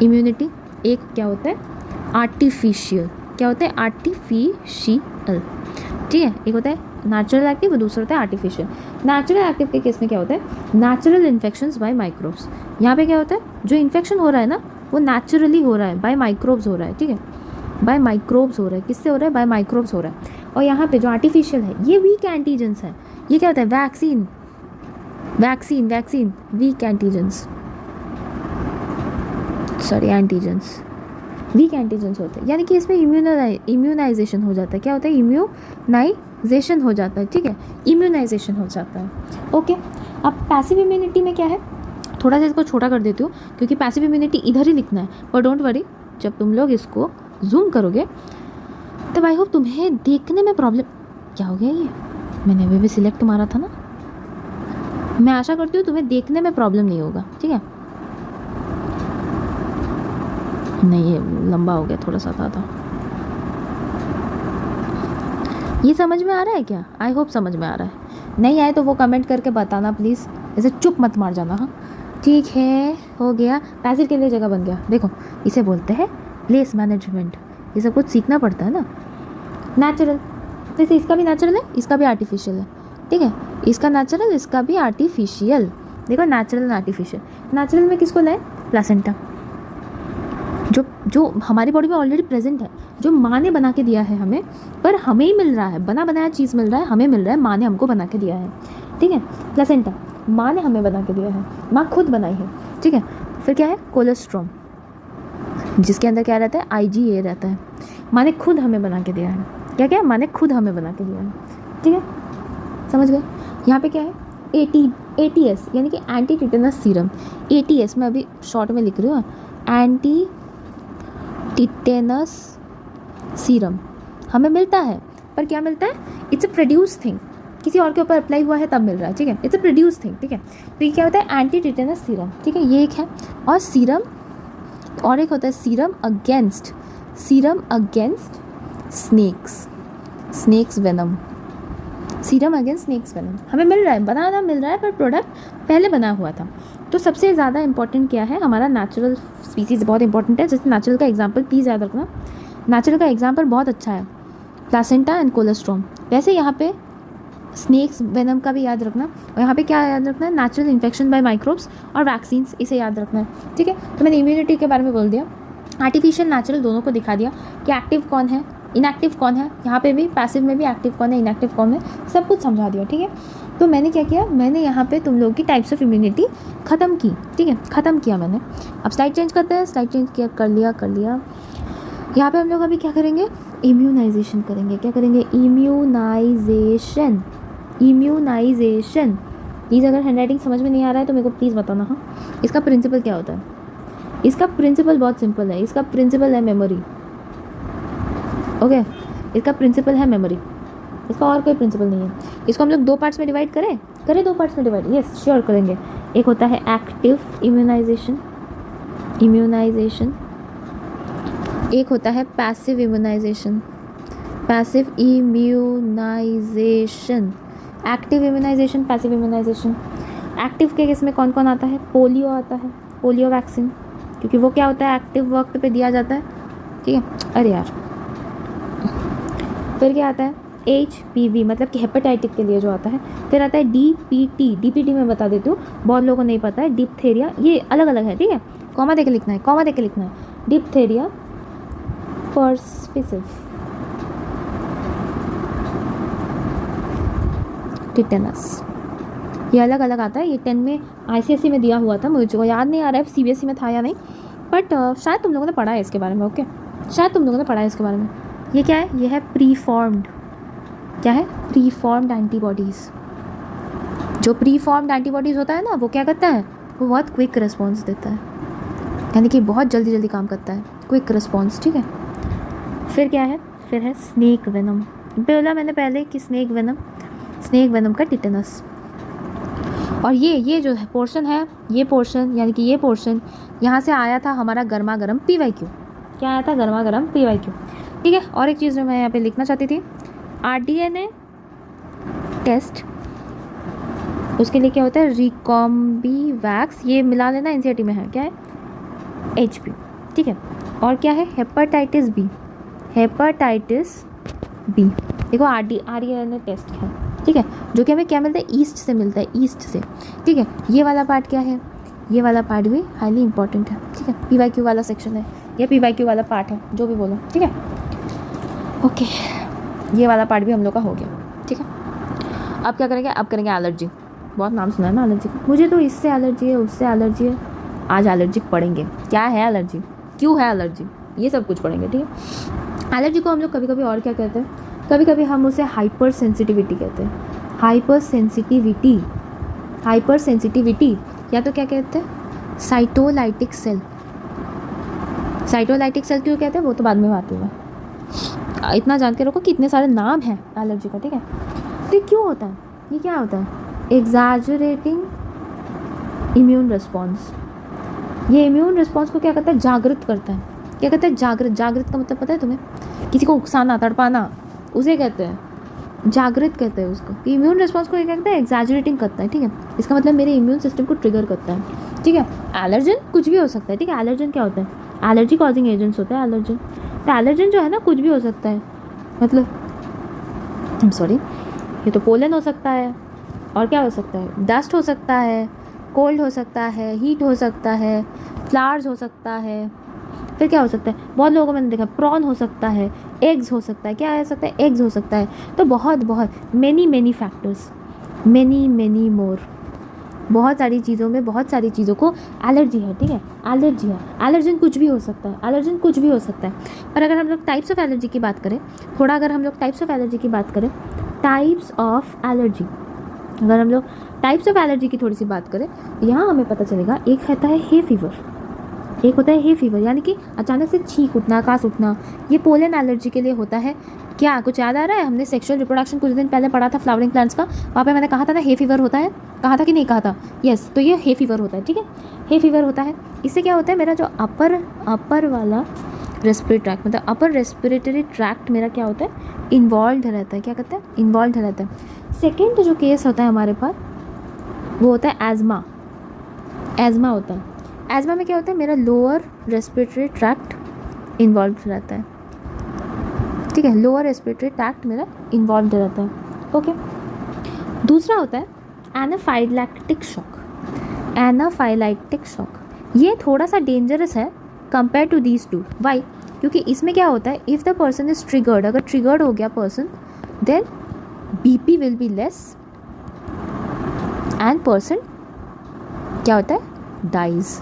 इम्यूनिटी, एक क्या होता है आर्टिफिशियल। क्या होता है, आर्टिफिशियल, ठीक है। एक होता है नेचुरल एक्टिव और दूसरा होता है आर्टिफिशियल। नेचुरल एक्टिव के केस में क्या होता है, नेचुरल इन्फेक्शंस बाय माइक्रोब्स। यहाँ पे क्या होता है, जो इन्फेक्शन हो रहा है ना, वो नेचुरली हो रहा है, बाय माइक्रोब्स हो रहा है, ठीक है। बाय माइक्रोब्स हो रहा है, किससे हो रहा है, बाय माइक्रोब्स हो रहा है। और यहाँ पे जो आर्टिफिशियल है, ये वीक एंटीजेंस है। ये क्या होता है, vaccine, weak antigens, sorry antigens, weak antigens होते हैं। यानी कि इसमें इम्यूनाइजेशन हो जाता है। क्या होता है, इम्यूनाइजेशन हो जाता है, ठीक है, इम्यूनाइजेशन हो जाता है, ओके। अब पैसिव इम्यूनिटी में क्या है, थोड़ा सा इसको छोटा कर देती हूँ क्योंकि पैसिव इम्यूनिटी इधर ही लिखना है, पर डोंट वरी, जब तुम लोग इसको जूम करोगे तब आई होप तुम्हें देखने में प्रॉब्लम, क्या हो गया ये, मैंने अभी भी सिलेक्ट मारा था ना। मैं आशा करती हूँ तुम्हें देखने में प्रॉब्लम नहीं होगा, ठीक है। नहीं, ये लंबा हो गया, थोड़ा सा था। ये समझ में आ रहा है क्या, आई होप समझ में आ रहा है। नहीं आए तो वो कमेंट करके बताना प्लीज़, ऐसे चुप मत मार जाना, हाँ ठीक है, हो गया। पैसिव के लिए जगह बन गया। देखो, इसे बोलते हैं प्लेस मैनेजमेंट। ये सब कुछ सीखना पड़ता है ना। नेचुरल, जैसे इसका भी नेचुरल है, इसका भी आर्टिफिशियल है, ठीक है। इसका नेचुरल, इसका भी आर्टिफिशियल। देखो नेचुरल एंड आर्टिफिशियल। नेचुरल में किसको लाए, प्लासेंटा, जो हमारी बॉडी में ऑलरेडी प्रेजेंट है, जो माँ ने बना के दिया है हमें, पर हमें ही मिल रहा है, बना बनाया चीज़ मिल रहा है, हमें मिल रहा है, माँ ने हमको बना के दिया है, ठीक है। प्लेसेंटा माँ ने हमें बना के दिया है, माँ खुद बनाई है, ठीक है। फिर क्या है, कोलेस्ट्रॉम, जिसके अंदर क्या रहता है, IgA रहता है, माँ ने खुद हमें बना के दिया है। क्या क्या, माँ ने खुद हमें बना के दिया है, ठीक है, समझ गए। यहाँ पे क्या है, ATS यानी कि एंटी टिटेनस सीरम। ATS मैं अभी शॉर्ट में लिख रही हूँ, एंटी टिटेनस सीरम हमें मिलता है, पर क्या मिलता है, इट्स अ प्रोड्यूस थिंग, किसी और के ऊपर अप्लाई हुआ है तब मिल रहा है, ठीक है, इट्स अ प्रोड्यूस थिंग, ठीक है। तो ये क्या होता है, एंटी टिटेनस सीरम, ठीक है, ये एक है। और सीरम, और एक होता है serum against snake's venom. Serum against snake's venom हमें मिल रहा है, बनाना मिल रहा है, पर प्रोडक्ट पहले बना हुआ था। तो सबसे ज़्यादा इंपॉर्टेंट क्या है, हमारा नेचुरल स्पीसीज़ बहुत इंपॉर्टेंट है। जैसे नेचुरल का एग्जांपल प्लीज़ याद रखना, नेचुरल का एग्जांपल बहुत अच्छा है, प्लासेंटा एंड कोलेस्ट्रॉम। वैसे यहाँ पे स्नेक्स वेनम का भी याद रखना, और यहाँ पे क्या याद रखना है, नेचुरल इन्फेक्शन बाय माइक्रोब्स और वैक्सीन्स, इसे याद रखना है, ठीक है। तो मैंने इम्यूनिटी के बारे में बोल दिया, आर्टिफिशियल नेचुरल दोनों को दिखा दिया कि एक्टिव कौन है, इनएक्टिव कौन है, यहाँ पे भी पैसिव में भी एक्टिव कौन है, इनएक्टिव कौन है, सब कुछ समझा दिया, ठीक है। तो मैंने क्या किया, मैंने यहाँ पे तुम लोगों की टाइप्स ऑफ इम्यूनिटी ख़त्म की, ठीक है, ख़त्म किया मैंने। अब स्लाइड चेंज करते हैं, स्लाइड चेंज किया, कर लिया। यहाँ पे हम लोग अभी क्या करेंगे, इम्यूनाइजेशन करेंगे। क्या करेंगे, इम्यूनाइजेशन। प्लीज़ अगर हैंडराइटिंग समझ में नहीं आ रहा है तो मेरे को प्लीज़ बताना। हाँ, इसका प्रिंसिपल क्या होता है, इसका प्रिंसिपल बहुत सिंपल है, इसका प्रिंसिपल है मेमोरी, ओके, इसका प्रिंसिपल है मेमोरी, इसका और कोई प्रिंसिपल नहीं है। इसको हम लोग दो पार्ट्स में डिवाइड करें दो पार्ट्स में डिवाइड, यस श्योर करेंगे। एक होता है एक्टिव इम्यूनाइजेशन, एक होता है passive immunisation, active immunisation, passive immunisation. Active के केस में कौन कौन आता है, पोलियो आता है, पोलियो वैक्सीन, क्योंकि वो क्या होता है, एक्टिव वक्त पे दिया जाता है, ठीक है। अरे यार, फिर क्या आता है, HPV मतलब कि हेपेटाइटिस के लिए जो आता है। फिर आता है DPT मैं बता देती हूँ, बहुत लोगों को नहीं पता है, डिप्थेरिया, ये अलग अलग है, ठीक है, कॉमा देके लिखना है, डिप्थेरिया परसिस्टिव, टिटेनस, ये अलग अलग आता है। ये 10 में ICSE में दिया हुआ था, मुझे को याद नहीं आ रहा है CBSE में था या नहीं, बट शायद तुम लोगों ने पढ़ा है इसके बारे में, ओके, शायद तुम लोगों ने पढ़ा है इसके बारे में। ये क्या है, ये है प्रीफॉर्म्ड, क्या है, प्रीफॉर्म्ड एंटीबॉडीज़। जो प्रीफॉर्म्ड एंटीबॉडीज़ होता है ना, वो क्या करता है, वो बहुत क्विक रिस्पॉन्स देता है, यानी कि बहुत जल्दी काम करता है, क्विक रिस्पॉन्स, ठीक है। फिर क्या है, फिर है स्नेक वेनम। बोला मैंने पहले कि स्नेक वेनम का टिटेनस। और ये जो पोर्शन है, ये पोर्शन यानी कि ये पोर्शन यहाँ से आया था हमारा गर्मा गर्म PYQ। क्या आया था, गर्मा गर्म PYQ, ठीक है। और एक चीज़ जो मैं यहाँ पे लिखना चाहती थी, RDNA टेस्ट, उसके लिए क्या होता है, रिकॉम्बीवैक्स, ये मिला लेना, NCERT में है, क्या है, HP, ठीक है। और क्या है, हेपेटाइटिस बी, देखो RDNA टेस्ट है, ठीक है, जो कि हमें क्या मिलता है, ईस्ट से, ठीक है। ये वाला पार्ट क्या है, ये वाला पार्ट भी हाईली इंपॉर्टेंट है, ठीक है, PYQ वाला सेक्शन है, या PYQ वाला पार्ट है, जो भी बोलो, ठीक है, ओके। ये वाला पार्ट भी हम लोग का हो गया, ठीक है। अब क्या करेंगे, अब करेंगे एलर्जी। बहुत नाम सुना है ना एलर्जी का, मुझे तो इससे एलर्जी है, उससे एलर्जी है, आज एलर्जी पढ़ेंगे, क्या है एलर्जी, क्यों है एलर्जी, ये सब कुछ पढ़ेंगे, ठीक है। एलर्जी को हम लोग कभी कभी और क्या कहते हैं, कभी कभी हम उसे हाइपर सेंसिटिविटी कहते हैं, हाइपर सेंसिटिविटी, या तो क्या कहते हैं, साइटोलाइटिक सेल क्यों कहते हैं, वो तो बाद में बात होगा। इतना जान के रखो कि इतने सारे नाम हैं एलर्जी का, ठीक है। तो ये क्यों होता है, ये क्या होता है, एग्जैजरेटिंग इम्यून रिस्पॉन्स। ये इम्यून रिस्पॉन्स को क्या करता है, जागृत करता है। क्या कहते हैं, जागृत का मतलब पता है तुम्हें, किसी को उकसाना, तड़पाना, उसे कहते हैं जागृत, कहते हैं उसको। इम्यून रिस्पॉन्स को क्या कहते हैं, एग्जैजरेटिंग करता है, ठीक है। इसका मतलब मेरे इम्यून सिस्टम को ट्रिगर करता है, ठीक है। एलर्जन कुछ भी हो सकता है, ठीक है। एलर्जन क्या होता है, एलर्जी कॉजिंग एजेंट्स होता है एलर्जन। तो एलर्जन जो है ना, कुछ भी हो सकता है, मतलब ये तो पोलन हो सकता है, और क्या हो सकता है, डस्ट हो सकता है, कोल्ड हो सकता है, हीट हो सकता है, फ्लावर्स हो सकता है, फिर क्या हो सकता है, बहुत लोगों को मैंने देखा प्रॉन हो सकता है, एग्स हो सकता है, क्या हो सकता है, एग्स हो सकता है। तो बहुत मैनी फैक्टर्स, मैनी मोर, बहुत सारी चीज़ों में बहुत सारी चीज़ों को एलर्जी है, ठीक है, एलर्जी है। एलर्जन कुछ भी हो सकता है, एलर्जन कुछ भी हो सकता है। पर अगर हम लोग टाइप्स ऑफ एलर्जी की बात करें, थोड़ा अगर हम लोग टाइप्स ऑफ एलर्जी की बात करें, टाइप्स ऑफ एलर्जी, अगर हम लोग टाइप्स ऑफ एलर्जी की थोड़ी सी बात करें, यहाँ हमें पता चलेगा एक होता है हे फीवर, एक होता है हे फीवर यानी कि अचानक से छींक उठना, कास उठना, ये पोलन एलर्जी के लिए होता है। क्या कुछ याद आ रहा है, हमने सेक्सुअल रिप्रोडक्शन कुछ दिन पहले पढ़ा था फ्लावरिंग प्लांट्स का, वहाँ पे मैंने कहा था ना हे फीवर होता है, कहा था कि नहीं कहा था, यस, तो ये हे फीवर होता है, ठीक है, हे फीवर होता है। इससे क्या होता है, मेरा जो अपर वाला रेस्पिरेटरी ट्रैक्ट, मतलब अपर रेस्पिरेटरी ट्रैक्ट मेरा क्या होता है, इन्वॉल्व रहता है, क्या कहते हैं, इन्वॉल्व रहता है। सेकेंड जो केस होता है हमारे पास वो होता है एज़मा, एज़मा होता है। एज़मा में क्या होता है, मेरा लोअर रेस्पिरेटरी ट्रैक्ट इन्वॉल्व रहता है, ठीक है, लोअर रेस्पिरेटरी ट्रैक्ट मेरा इन्वॉल्व रहता है, ओके। दूसरा होता है एनाफाइलैक्टिक शॉक, एनाफाइलैक्टिक शॉक, ये थोड़ा सा डेंजरस है compare to these two. Why? क्योंकि इसमें क्या होता है, if the person is triggered, अगर ट्रिगर्ड हो गया person, then BP will be less and person क्या होता है, डाइज,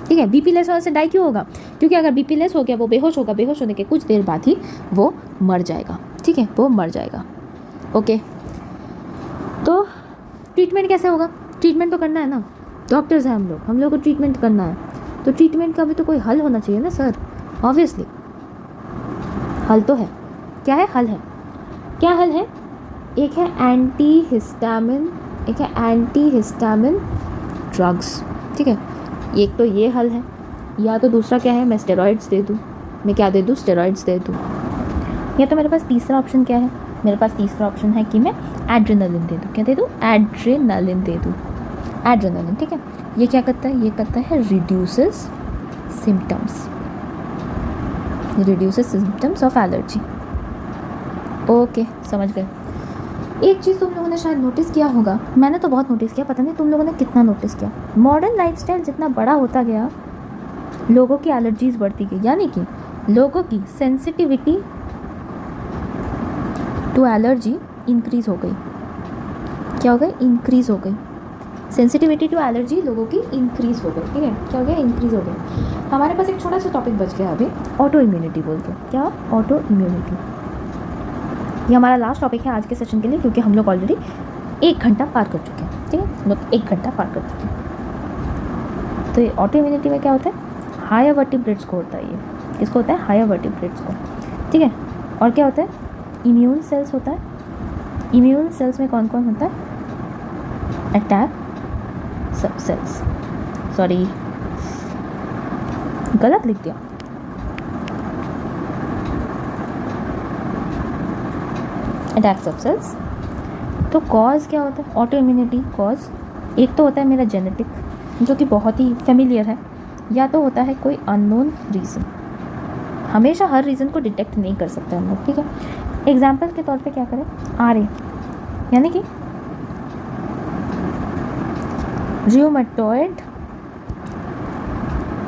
ठीक है। बीपी लेस होने से डाई क्यों होगा, क्योंकि अगर बीपी लेस हो गया वो बेहोश होगा, बेहोश होने के कुछ देर बाद ही वो मर जाएगा, ठीक है, वो मर जाएगा, ओके। तो ट्रीटमेंट कैसे होगा, ट्रीटमेंट तो करना है ना, डॉक्टर्स हैं हम लोग को ट्रीटमेंट करना है, तो ट्रीटमेंट का भी तो कोई हल होना चाहिए ना सर, ऑब्वियसली हल तो है, क्या है, हल है, क्या हल है, एक है एंटी हिस्टामिन, एक है एंटी हिस्टामिन ड्रग्स, ठीक है, एक तो ये हल है, या तो दूसरा क्या है, मैं स्टेरॉइड्स दे दूँ, मैं क्या दे दूँ, स्टेरॉइड्स दे दूँ, या तो मेरे पास तीसरा ऑप्शन क्या है, मेरे पास तीसरा ऑप्शन है कि मैं एड्रेनालिन दे दूँ, क्या दे दूँ, एड्रेनालिन दे दूँ, एड्रेनालिन, ठीक है। ये क्या करता है, ये करता है reduces symptoms, reduces symptoms of allergy, okay, समझ गए। एक चीज़ तुम लोगों ने शायद नोटिस किया होगा, मैंने तो बहुत नोटिस किया, पता नहीं तुम लोगों ने कितना नोटिस किया, मॉडर्न लाइफस्टाइल जितना बड़ा होता गया, लोगों की एलर्जीज बढ़ती गई, यानी कि लोगों की सेंसिटिविटी टू एलर्जी इंक्रीज हो गई, क्या हो गई, इंक्रीज हो गई, सेंसिटिविटी टू एलर्जी लोगों की इंक्रीज हो गई, ठीक है, क्या हो गया, इंक्रीज हो गई। हमारे पास एक छोटा सा टॉपिक बच गया अभी, ऑटो इम्यूनिटी बोल के, क्या, ऑटो इम्यूनिटी, ये हमारा लास्ट टॉपिक है आज के सेशन के लिए, क्योंकि हम लोग ऑलरेडी 1 घंटा पार कर चुके हैं, ठीक है, हम लोग 1 घंटा पार कर चुके हैं। तो ये ऑटो इम्यूनिटी में क्या होता है, हायर वर्टिब्रेट्स को होता है, ये किसको होता है, हायर वर्टिब्रेट्स को, ठीक है। और क्या होता है, इम्यून सेल्स होता है, इम्यून सेल्स में कौन कौन होता है, अटैक सब सेल्स, सॉरी गलत लिख दिया, अटैक सब सेल्स। तो कॉज क्या होता है, ऑटो इम्यूनिटी कॉज एक तो होता है मेरा जेनेटिक, जो कि बहुत ही फेमिलियर है, या तो होता है कोई अननोन रीज़न, हमेशा हर रीज़न को डिटेक्ट नहीं कर सकते हम लोग, ठीक है। एग्जाम्पल के तौर पे क्या करें, आरए यानी कि रियोमेटॉइड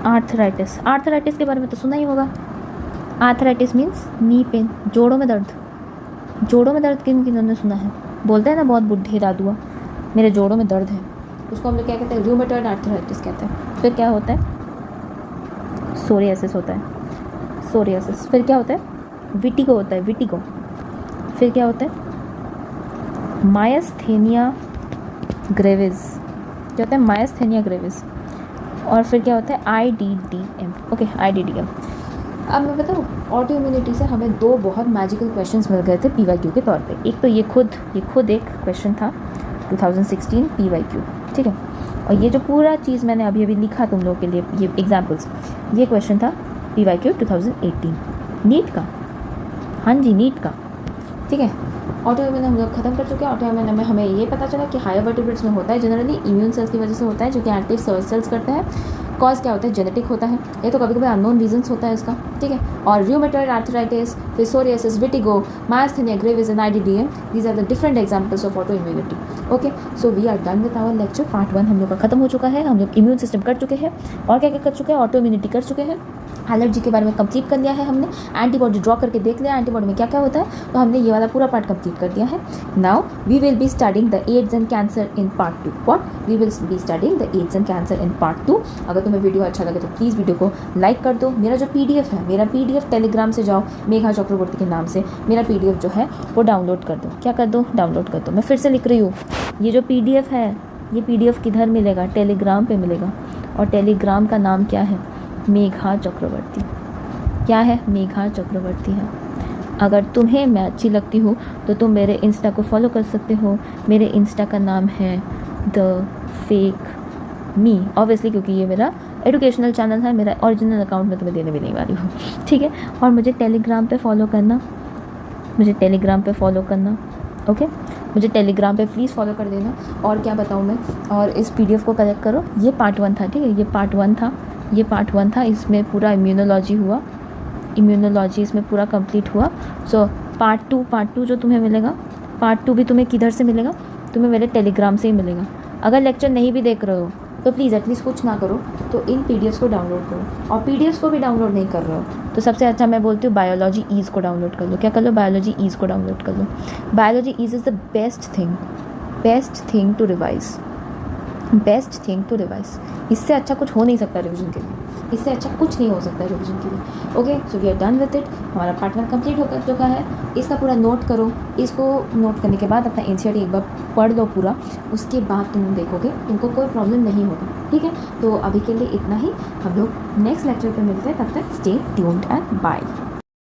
आर्थराइटिस, आर्थराइटिस के बारे में तो सुना ही होगा, आर्थराइटिस मीन्स नी पेन, जोड़ों में दर्द, जोड़ों में दर्द किन किन्होंने सुना है, बोलते हैं ना बहुत बुढ़े दादुआ, मेरे जोड़ों में दर्द है, उसको हम लोग क्या कहते हैं, रियोमेटॉइड आर्थराइटिस कहते हैं। फिर क्या होता है, सोरियासिस होता है, सोरियासिस। फिर क्या होता है, विटिगो होता है, विटिगो। फिर क्या होता है, मायस्थेनिया ग्रेविस, क्या होता है, मायस्थेनिया ग्रेविस। और फिर क्या होता है, IDDM, ओके, IDDM। अब मैं बताऊँ, ऑटो इम्यूनिटी से हमें 2 बहुत मैजिकल क्वेश्चंस मिल गए थे PYQ के तौर पे। एक तो ये खुद एक क्वेश्चन था 2016 PYQ, ठीक है। और ये जो पूरा चीज़ मैंने अभी लिखा तुम लोग के लिए, ये एग्जाम्पल्स, ये क्वेश्चन था PYQ 2018 नीट का, हाँ जी नीट का, ठीक है। ऑटो इम्यून हम लोग खत्म कर चुके हैं। ऑटो इम्यून में हमें ये पता चला कि हायर वर्टिब्रेट्स में होता है, जनरली इम्यून सेल्स की वजह से होता है, जो कि एक्टिव सेल्स करते हैं। कॉज क्या होता है, जेनेटिक होता है, ये तो कभी कभी अननोन रीजंस होता है इसका, ठीक है। और रियोमेटॉइड आर्थराइटिस, फिर psoriasis, vitiligo, myasthenia gravis and IDDM, these are the different examples of autoimmunity. Okay, so we are done with our lecture. Part 1 हम लोग का खत्म हो चुका है, हम लोग इम्यून सिस्टम कर चुके हैं, और क्या क्या कर चुके हैं, ऑटो इम्यूनिटी कर चुके हैं, एलर्जी के बारे में कंप्लीट कर लिया है हमने, एंटीबॉडी ड्रॉ करके देख लिया एंटीबॉडी में क्या क्या होता है, तो हमने ये वाला पूरा पार्ट कंप्लीट कर दिया है। Now we will be studying the AIDS and cancer in part 2। What we will be studying the AIDS and cancer in part 2। अगर तुम्हें वीडियो अच्छा लगे तो प्लीज़ वीडियो को लाइक कर दो। मेरा जो PDF है, मेरा PDF टेलीग्राम से जाओ, मेघा चक्रवर्ती के नाम से मेरा PDF जो है वो डाउनलोड कर दो। क्या कर दो? डाउनलोड कर दो। मैं फिर से लिख रही हूँ, ये जो PDF है, ये PDF किधर मिलेगा? टेलीग्राम पे मिलेगा। और टेलीग्राम का नाम क्या है? मेघा चक्रवर्ती। क्या है? मेघा चक्रवर्ती है। अगर तुम्हें मैं अच्छी लगती हूँ तो तुम मेरे इंस्टा को फॉलो कर सकते हो। मेरे इंस्टा का नाम है द फेक मी, ऑब्वियसली क्योंकि ये मेरा एजुकेशनल चैनल है। मेरा ओरिजिनल अकाउंट में तुम्हें देने भी नहीं वाली हूँ, ठीक है। और मुझे टेलीग्राम पे फॉलो करना, मुझे टेलीग्राम पे फॉलो करना, ओके। मुझे टेलीग्राम पे प्लीज़ फॉलो कर देना। और क्या बताऊँ मैं, और इस PDF को कलेक्ट करो। ये पार्ट 1 था, ठीक है, ये पार्ट 1 था, ये पार्ट 1 था। इसमें पूरा इम्यूनोलॉजी हुआ, इम्यूनोलॉजी इसमें पूरा कंप्लीट हुआ। सो पार्ट 2 जो तुम्हें मिलेगा, पार्ट 2 भी तुम्हें किधर से मिलेगा? तुम्हें मेरे टेलीग्राम से ही मिलेगा। अगर लेक्चर नहीं भी देख रहे हो तो प्लीज़ एटलीस्ट कुछ ना करो तो इन PDFs को डाउनलोड करो। और PDFs को भी डाउनलोड नहीं कर रहे हो तो सबसे अच्छा मैं बोलती हूँ बायोलॉजी ईज़ को डाउनलोड कर लो। क्या कर लो? बायोलॉजी ईज़ को डाउनलोड कर लो। Biology ease is the best thing to revise, best thing to revise. इससे अच्छा कुछ हो नहीं सकता रिवीजन के लिए, इससे अच्छा कुछ नहीं हो सकता रिवीजन के लिए। Okay, so we are done with it. हमारा पार्ट 1 कंप्लीट हो चुका है। इसका पूरा नोट करो। इसको नोट करने के बाद अपना NCERT एक बार पढ़ लो पूरा, उसके बाद तुम देखोगे तुमको कोई प्रॉब्लम नहीं होगा, ठीक है। तो अभी के लिए इतना ही, हम लोग नेक्स्ट लेक्चर पे मिलते हैं। तब तक स्टे ट्यून्ड एंड बाय।